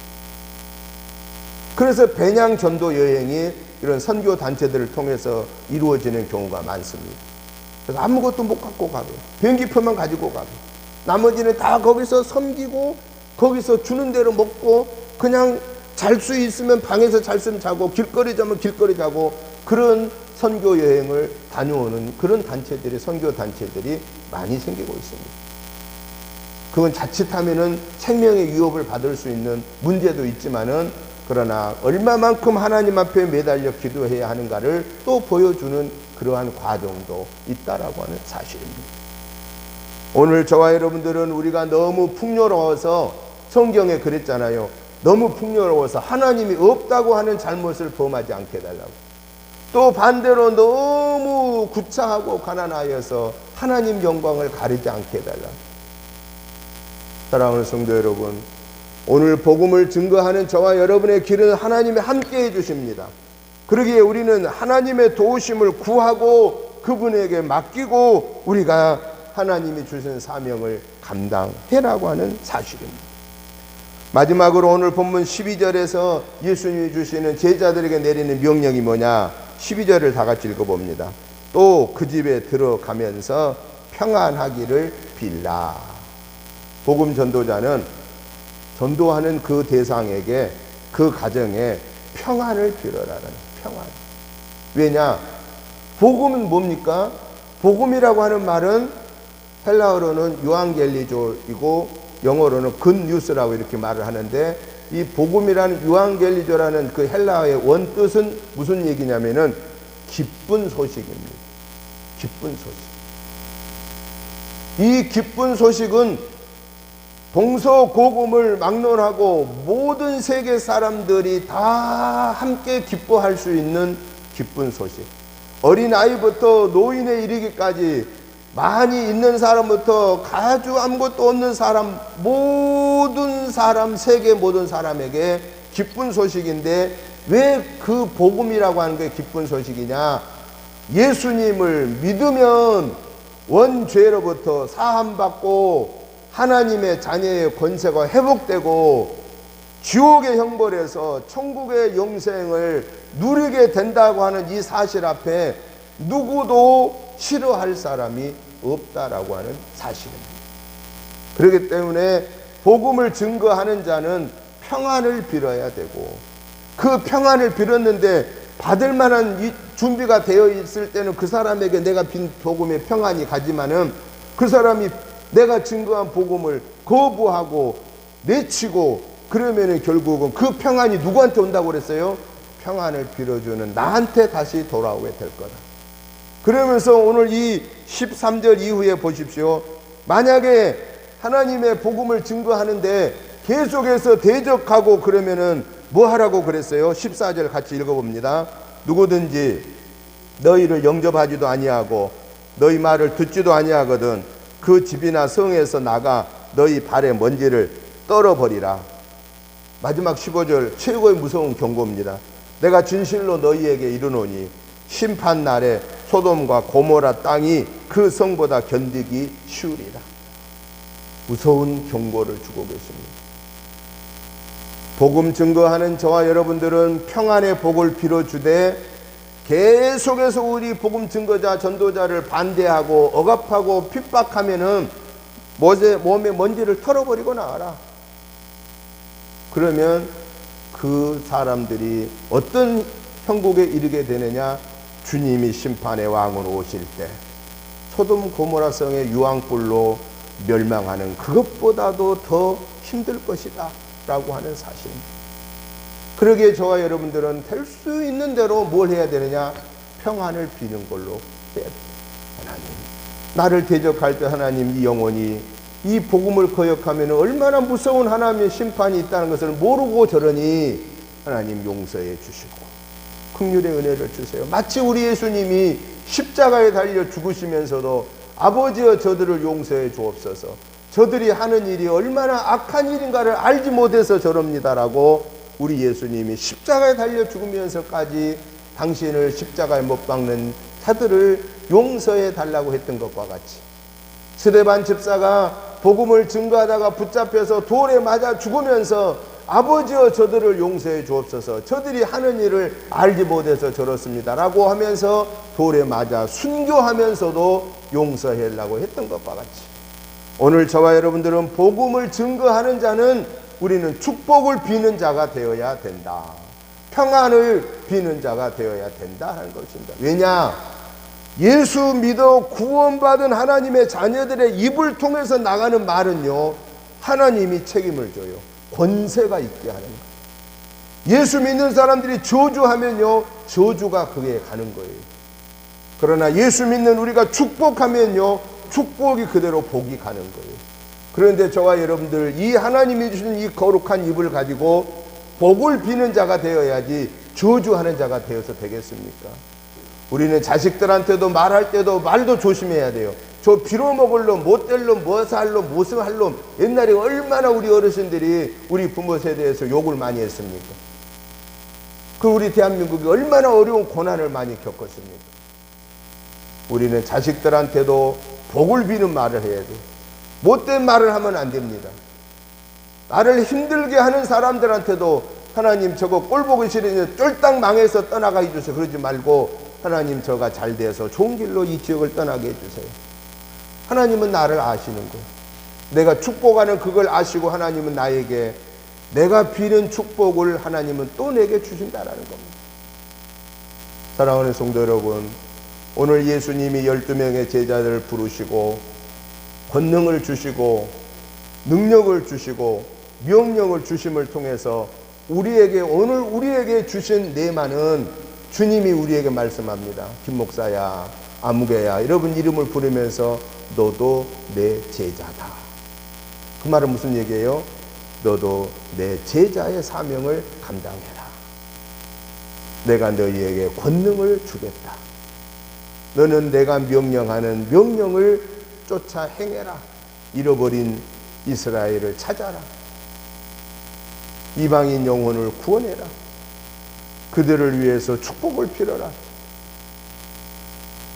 그래서 배냥 전도 여행이 이런 선교 단체들을 통해서 이루어지는 경우가 많습니다. 그래서 아무것도 못 갖고 가요. 비행기표만 가지고 가요. 나머지는 다 거기서 섬기고 거기서 주는 대로 먹고 그냥 잘 수 있으면 방에서 잘 수면 자고 길거리 자면 길거리 자고 그런 선교 여행을 다녀오는 그런 단체들이 선교 단체들이 많이 생기고 있습니다. 그건 자칫하면은 생명의 위협을 받을 수 있는 문제도 있지만은 그러나 얼마만큼 하나님 앞에 매달려 기도해야 하는가를 또 보여주는 그러한 과정도 있다라고 하는 사실입니다. 오늘 저와 여러분들은 우리가 너무 풍요로워서 성경에 그랬잖아요. 너무 풍요로워서 하나님이 없다고 하는 잘못을 범하지 않게 해달라고. 또 반대로 너무 구차하고 가난하여서 하나님 영광을 가리지 않게 해달라고. 사랑하는 성도 여러분, 오늘 복음을 증거하는 저와 여러분의 길은 하나님이 함께 해주십니다. 그러기에 우리는 하나님의 도우심을 구하고 그분에게 맡기고 우리가 하나님이 주신 사명을 감당해라고 하는 사실입니다. 마지막으로 오늘 본문 12절에서 예수님이 주시는 제자들에게 내리는 명령이 뭐냐? 12절을 다 같이 읽어봅니다. 또 그 집에 들어가면서 평안하기를 빌라. 복음 전도자는 전도하는 그 대상에게 그 가정에 평안을 빌어라는 평안. 왜냐? 복음은 뭡니까? 복음이라고 하는 말은 헬라어로는 유앙겔리조이고 영어로는 굿뉴스라고 이렇게 말을 하는데 이 복음이라는 유앙겔리조라는 그 헬라어의 원뜻은 무슨 얘기냐면은 기쁜 소식입니다. 기쁜 소식. 이 기쁜 소식은 동서고금을 막론하고 모든 세계 사람들이 다 함께 기뻐할 수 있는 기쁜 소식. 어린아이부터 노인에 이르기까지 많이 있는 사람부터 아주 아무것도 없는 사람, 모든 사람, 세계 모든 사람에게 기쁜 소식인데 왜 그 복음이라고 하는 게 기쁜 소식이냐? 예수님을 믿으면 원죄로부터 사함받고 하나님의 자녀의 권세가 회복되고 지옥의 형벌에서 천국의 영생을 누리게 된다고 하는 이 사실 앞에 누구도 싫어할 사람이 없다라고 하는 사실입니다. 그렇기 때문에 복음을 증거하는 자는 평안을 빌어야 되고, 그 평안을 빌었는데 받을 만한 이 준비가 되어 있을 때는 그 사람에게 내가 빈 복음의 평안이 가지만은 그 사람이 내가 증거한 복음을 거부하고 내치고 그러면은 결국은 그 평안이 누구한테 온다고 그랬어요? 평안을 빌어주는 나한테 다시 돌아오게 될 거다. 그러면서 오늘 이 13절 이후에 보십시오. 만약에 하나님의 복음을 증거하는데 계속해서 대적하고 그러면은 뭐 하라고 그랬어요? 14절 같이 읽어봅니다. 누구든지 너희를 영접하지도 아니하고 너희 말을 듣지도 아니하거든 그 집이나 성에서 나가 너희 발의 먼지를 떨어버리라. 마지막 15절 최고의 무서운 경고입니다. 내가 진실로 너희에게 이르노니 심판 날에 소돔과 고모라 땅이 그 성보다 견디기 쉬우리라. 무서운 경고를 주고 계십니다. 복음 증거하는 저와 여러분들은 평안의 복을 빌어주되 계속해서 우리 복음 증거자 전도자를 반대하고 억압하고 핍박하면은 몸에 먼지를 털어버리고 나와라. 그러면 그 사람들이 어떤 형국에 이르게 되느냐? 주님이 심판의 왕으로 오실 때 소돔 고모라 성의 유황불로 멸망하는 그것보다도 더 힘들 것이다 라고 하는 사실입니다. 그러기에 저와 여러분들은 될 수 있는 대로 뭘 해야 되느냐? 평안을 비는 걸로 해야 돼요. 하나님, 나를 대적할 때 하나님 이 영혼이 이 복음을 거역하면 얼마나 무서운 하나님의 심판이 있다는 것을 모르고 저러니 하나님 용서해 주시고 긍휼의 은혜를 주세요. 마치 우리 예수님이 십자가에 달려 죽으시면서도 아버지여 저들을 용서해 주옵소서, 저들이 하는 일이 얼마나 악한 일인가를 알지 못해서 저럽니다라고 우리 예수님이 십자가에 달려 죽으면서까지 당신을 십자가에 못 박는 자들을 용서해 달라고 했던 것과 같이 스데반 집사가 복음을 증거하다가 붙잡혀서 돌에 맞아 죽으면서 아버지여 저들을 용서해 주옵소서, 저들이 하는 일을 알지 못해서 저렇습니다 라고 하면서 돌에 맞아 순교하면서도 용서하려고 했던 것과 같이 오늘 저와 여러분들은 복음을 증거하는 자는 우리는 축복을 비는 자가 되어야 된다, 평안을 비는 자가 되어야 된다 하는 것입니다. 왜냐? 예수 믿어 구원받은 하나님의 자녀들의 입을 통해서 나가는 말은요, 하나님이 책임을 져요. 권세가 있게 하는 거예요. 예수 믿는 사람들이 저주하면요, 저주가 그게 가는 거예요. 그러나 예수 믿는 우리가 축복하면요, 축복이 그대로 복이 가는 거예요. 그런데 저와 여러분들 이 하나님이 주신 이 거룩한 입을 가지고 복을 비는 자가 되어야지 저주하는 자가 되어서 되겠습니까? 우리는 자식들한테도 말할 때도 말도 조심해야 돼요. 저 빌어먹을 놈, 못될 놈, 뭐살 놈, 무슨 할 놈. 옛날에 얼마나 우리 어르신들이 우리 부모 세대에서 욕을 많이 했습니까? 그 우리 대한민국이 얼마나 어려운 고난을 많이 겪었습니까? 우리는 자식들한테도 복을 비는 말을 해야 돼요. 못된 말을 하면 안 됩니다. 나를 힘들게 하는 사람들한테도 하나님 저거 꼴 보기 싫으니 쫄딱 망해서 떠나가 해주세요. 그러지 말고 하나님 저가 잘 돼서 좋은 길로 이 지역을 떠나게 해주세요. 하나님은 나를 아시는 거예요. 내가 축복하는 그걸 아시고 하나님은 나에게 내가 비는 축복을 하나님은 또 내게 주신다라는 겁니다. 사랑하는 성도 여러분, 오늘 예수님이 12명의 제자들을 부르시고 권능을 주시고 능력을 주시고 명령을 주심을 통해서 우리에게 오늘 우리에게 주신 내만은 주님이 우리에게 말씀합니다. 김 목사야, 아무개야, 여러분 이름을 부르면서 너도 내 제자다. 그 말은 무슨 얘기예요? 너도 내 제자의 사명을 감당해라. 내가 너희에게 권능을 주겠다. 너는 내가 명령하는 명령을 쫓아 행해라. 잃어버린 이스라엘을 찾아라. 이방인 영혼을 구원해라. 그들을 위해서 축복을 빌어라.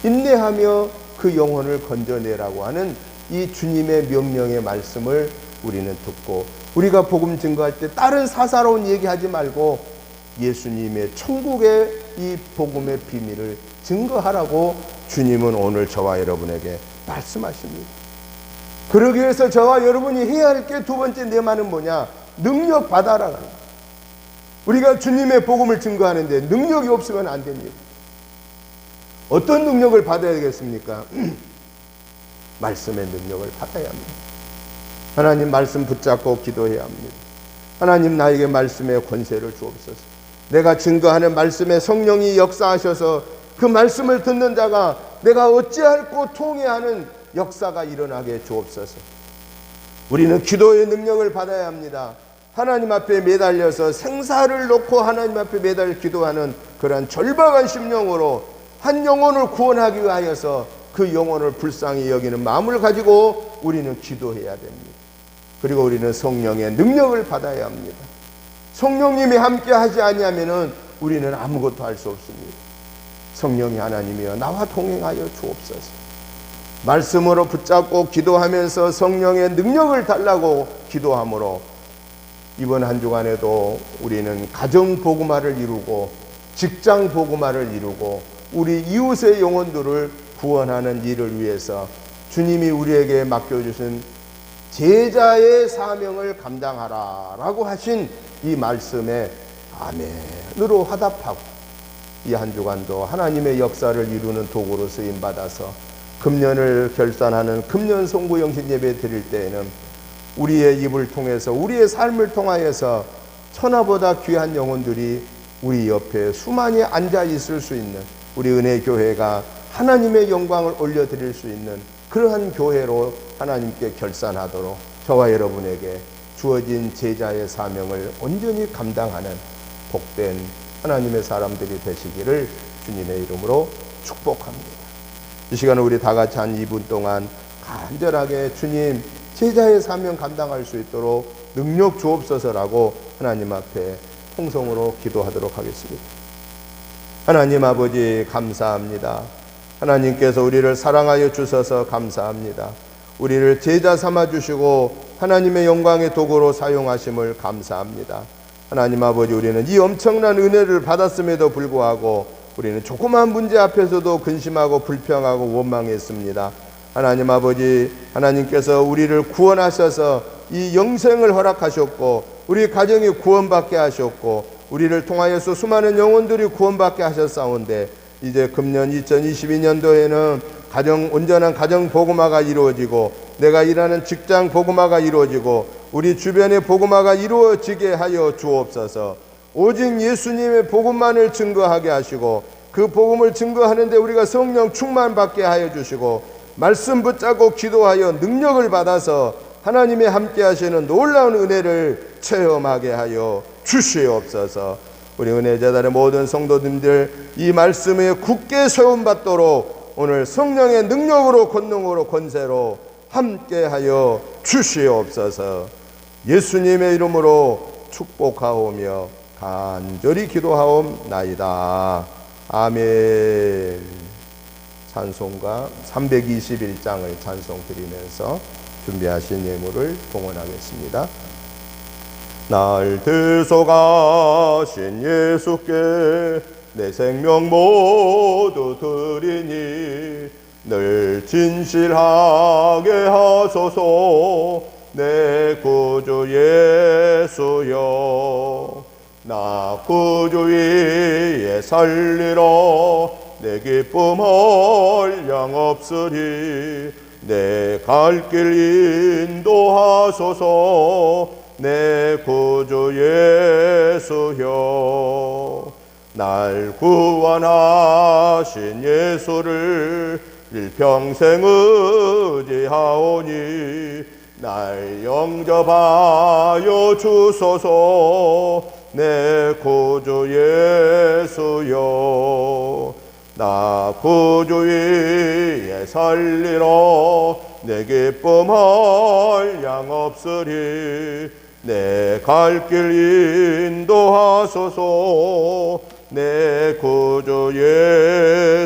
인내하며 그 영혼을 건져내라고 하는 이 주님의 명령의 말씀을 우리는 듣고 우리가 복음 증거할 때 다른 사사로운 얘기하지 말고 예수님의 천국의 이 복음의 비밀을 증거하라고 주님은 오늘 저와 여러분에게 말씀하십니다. 그러기 위해서 저와 여러분이 해야 할 게 두 번째 내만은 뭐냐? 능력 받아라. 우리가 주님의 복음을 증거하는데 능력이 없으면 안 됩니다. 어떤 능력을 받아야 되겠습니까? 말씀의 능력을 받아야 합니다. 하나님 말씀 붙잡고 기도해야 합니다. 하나님 나에게 말씀의 권세를 주옵소서. 내가 증거하는 말씀에 성령이 역사하셔서 그 말씀을 듣는 자가 내가 어찌할꼬 통해하는 역사가 일어나게 주옵소서. 우리는 기도의 능력을 받아야 합니다. 하나님 앞에 매달려서 생사를 놓고 하나님 앞에 매달려 기도하는 그러한 절박한 심령으로 한 영혼을 구원하기 위하여서 그 영혼을 불쌍히 여기는 마음을 가지고 우리는 기도해야 됩니다. 그리고 우리는 성령의 능력을 받아야 합니다. 성령님이 함께 하지 아니하면은 우리는 아무것도 할 수 없습니다. 성령이 하나님이여 나와 동행하여 주옵소서. 말씀으로 붙잡고 기도하면서 성령의 능력을 달라고 기도함으로 이번 한 주간에도 우리는 가정 복음화를 이루고 직장 복음화를 이루고 우리 이웃의 영혼들을 구원하는 일을 위해서 주님이 우리에게 맡겨주신 제자의 사명을 감당하라 라고 하신 이 말씀에 아멘으로 화답하고 이 한 주간도 하나님의 역사를 이루는 도구로 쓰임받아서 금년을 결산하는 금년 송구 영신 예배 드릴 때에는 우리의 입을 통해서 우리의 삶을 통하여서 천하보다 귀한 영혼들이 우리 옆에 수많이 앉아 있을 수 있는 우리 은혜교회가 하나님의 영광을 올려드릴 수 있는 그러한 교회로 하나님께 결산하도록 저와 여러분에게 주어진 제자의 사명을 온전히 감당하는 복된 하나님의 사람들이 되시기를 주님의 이름으로 축복합니다. 이 시간에 우리 다 같이 한 2분 동안 간절하게 주님 제자의 사명 감당할 수 있도록 능력 주옵소서라고 하나님 앞에 통성으로 기도하도록 하겠습니다. 하나님 아버지 감사합니다. 하나님께서 우리를 사랑하여 주셔서 감사합니다. 우리를 제자 삼아 주시고 하나님의 영광의 도구로 사용하심을 감사합니다. 하나님 아버지 우리는 이 엄청난 은혜를 받았음에도 불구하고 우리는 조그마한 문제 앞에서도 근심하고 불평하고 원망했습니다. 하나님 아버지 하나님께서 우리를 구원하셔서 이 영생을 허락하셨고 우리 가정이 구원받게 하셨고 우리를 통하여서 수많은 영혼들이 구원받게 하셨사온데 이제 금년 2022년도에는 온전한 가정 복음화가 이루어지고 내가 일하는 직장 복음화가 이루어지고 우리 주변의 복음화가 이루어지게 하여 주옵소서. 오직 예수님의 복음만을 증거하게 하시고 그 복음을 증거하는데 우리가 성령 충만받게 하여 주시고 말씀 붙잡고 기도하여 능력을 받아서 하나님의 함께 하시는 놀라운 은혜를 체험하게 하여 주시옵소서. 우리 은혜재단의 모든 성도님들 이 말씀에 굳게 세움받도록 오늘 성령의 능력으로 권능으로 권세로 함께 하여 주시옵소서. 예수님의 이름으로 축복하오며 간절히 기도하옵나이다. 아멘. 찬송가 321장을 찬송 드리면서 준비하신 예물을 봉헌하겠습니다. 날 들소가신 예수께 내 생명 모두 드리니 늘 진실하게 하소서. 내 구주 예수여 나 구주 위에 살리러 내 기쁨 한량없으리. 내 갈 길 인도하소서. 내 구주 예수여 날 구원하신 예수를 일평생 의지하오니 날 영접하여 주소서. 내 구주 예수여 나 구주 위에 살리러 내 기쁨 한량없으리. 내 갈 길 인도하소서. 내 구주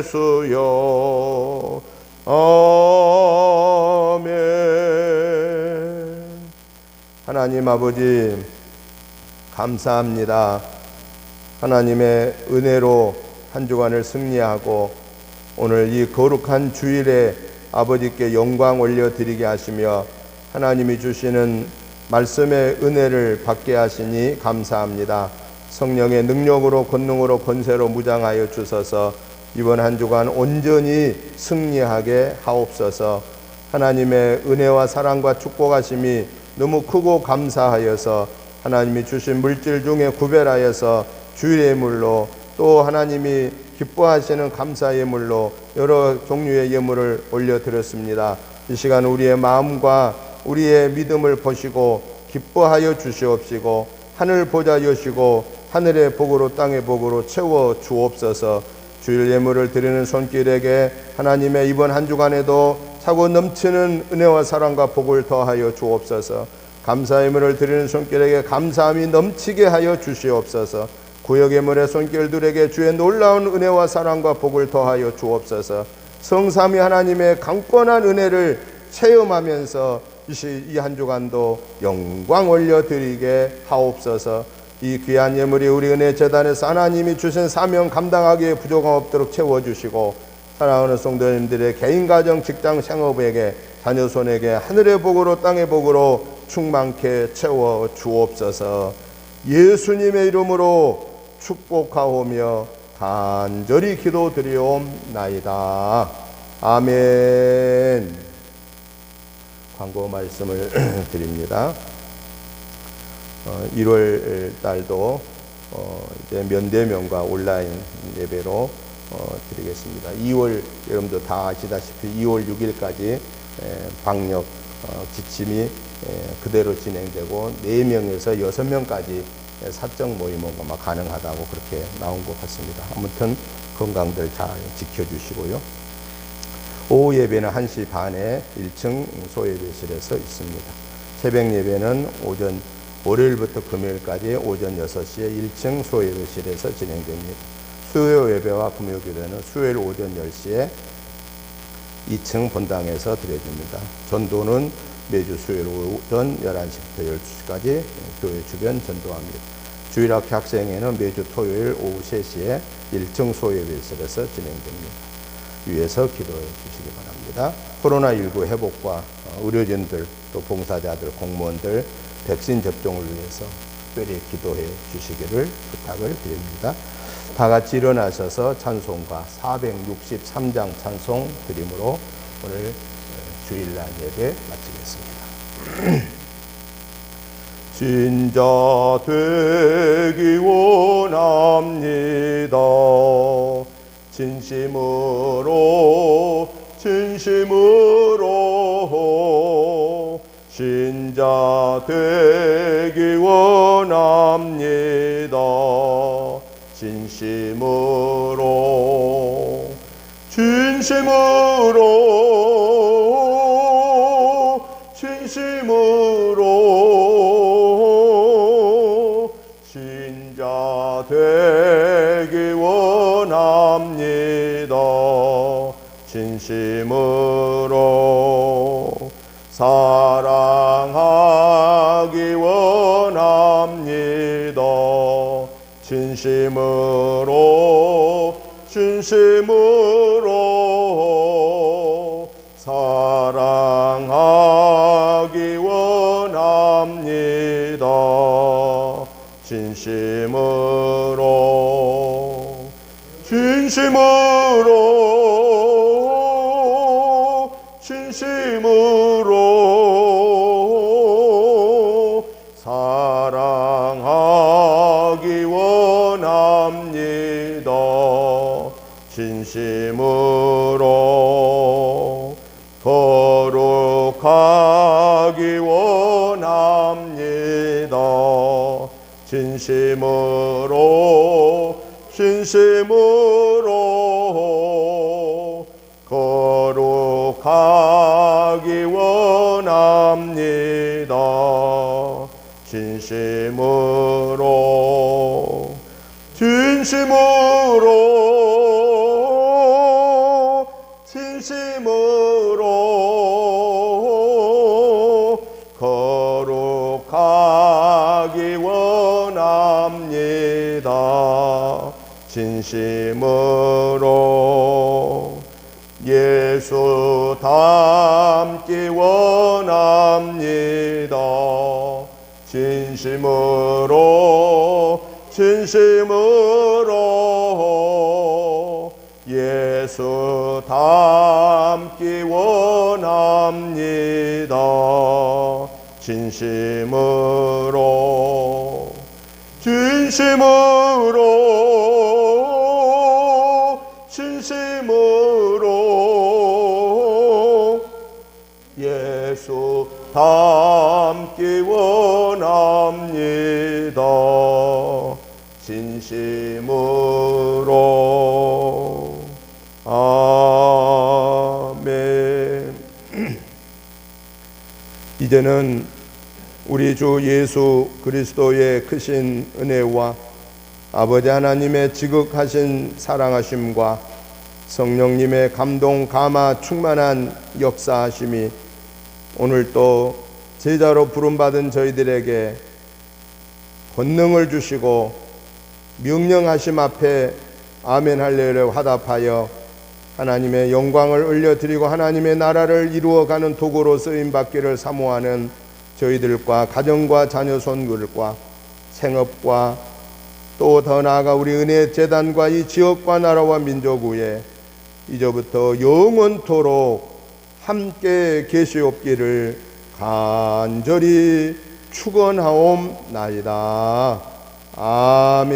예수여 아멘. 하나님 아버지 감사합니다. 하나님의 은혜로 한 주간을 승리하고 오늘 이 거룩한 주일에 아버지께 영광 올려드리게 하시며 하나님이 주시는 말씀의 은혜를 받게 하시니 감사합니다. 성령의 능력으로 권능으로 권세로 무장하여 주셔서 이번 한 주간 온전히 승리하게 하옵소서. 하나님의 은혜와 사랑과 축복하심이 너무 크고 감사하여서 하나님이 주신 물질 중에 구별하여서 주의 예물로 또 하나님이 기뻐하시는 감사 예물로 여러 종류의 예물을 올려드렸습니다. 이 시간 우리의 마음과 우리의 믿음을 보시고 기뻐하여 주시옵시고 하늘 보좌 여시고 하늘의 복으로 땅의 복으로 채워 주옵소서. 주일 예물을 드리는 손길에게 하나님의 이번 한 주간에도 차고 넘치는 은혜와 사랑과 복을 더하여 주옵소서. 감사 예물을 드리는 손길에게 감사함이 넘치게 하여 주시옵소서. 구역 예물의 손길들에게 주의 놀라운 은혜와 사랑과 복을 더하여 주옵소서. 성삼위 하나님의 강권한 은혜를 체험하면서 이 한 주간도 영광 올려드리게 하옵소서. 이 귀한 예물이 우리 은혜 재단에서 하나님이 주신 사명 감당하기에 부족함 없도록 채워주시고 사랑하는 성도님들의 개인 가정 직장 생업에게 자녀 손에게 하늘의 복으로 땅의 복으로 충만케 채워 주옵소서. 예수님의 이름으로 축복하오며 간절히 기도드리옵나이다. 아멘. 광고 말씀을 드립니다. 1월 달도 이제 면대면과 온라인 예배로 드리겠습니다. 2월 여러분도 다 아시다시피 2월 6일까지 방역 지침이 그대로 진행되고 4명에서 6명까지 사적 모임은 아마 가능하다고 그렇게 나온 것 같습니다. 아무튼 건강들 잘 지켜주시고요. 오후 예배는 1시 반에 1층 소예배실에서 있습니다. 새벽 예배는 월요일부터 금요일까지 오전 6시에 1층 소예배실에서 진행됩니다. 수요 예배와 금요 기도는 수요일 오전 10시에 2층 본당에서 드려집니다. 전도는 매주 수요일 오전 11시부터 12시까지 교회 주변 전도합니다. 주일학교 학생회는 매주 토요일 오후 3시에 1층 소예배실에서 진행됩니다. 위에서 기도해 주시기 바랍니다. 코로나19 회복과 의료진들 또 봉사자들 공무원들 백신 접종을 위해서 특별히 기도해 주시기를 부탁을 드립니다. 다 같이 일어나셔서 찬송가 463장 찬송 드림으로 오늘 주일날 예배 마치겠습니다. 진자 되기 원합니다. 진심으로 신자 되기 원합니다. 진심으로 신자 되기 원합니다. 진심으로 사랑하기 원합니다. 진심으로 사랑하기 원합니다. 진심으로 사랑하기 원합니다. 진심으로 거룩하기 원합니다. 진심으로 거룩하기 원합니다. 진심으로 거룩하기 원합니다. 진심으로 예수 닮기 원합니다. 진심으로 예수 닮기 원합니다. 진심으로 예수 닮기 원합니다. 진심으로. 아멘. 이제는 우리 주 예수 그리스도의 크신 은혜와 아버지 하나님의 지극하신 사랑하심과 성령님의 감동 감화 충만한 역사하심이 오늘 또 제자로 부름받은 저희들에게 권능을 주시고 명령하심 앞에 아멘 할렐루야 화답하여 하나님의 영광을 올려드리고 하나님의 나라를 이루어가는 도구로 쓰임받기를 사모하는 저희들과 가정과 자녀 손들과 생업과 또 더 나아가 우리 은혜 재단과 이 지역과 나라와 민족 위에 이제부터 영원토록 함께 계시옵기를 간절히 축원하옵나이다. 아멘.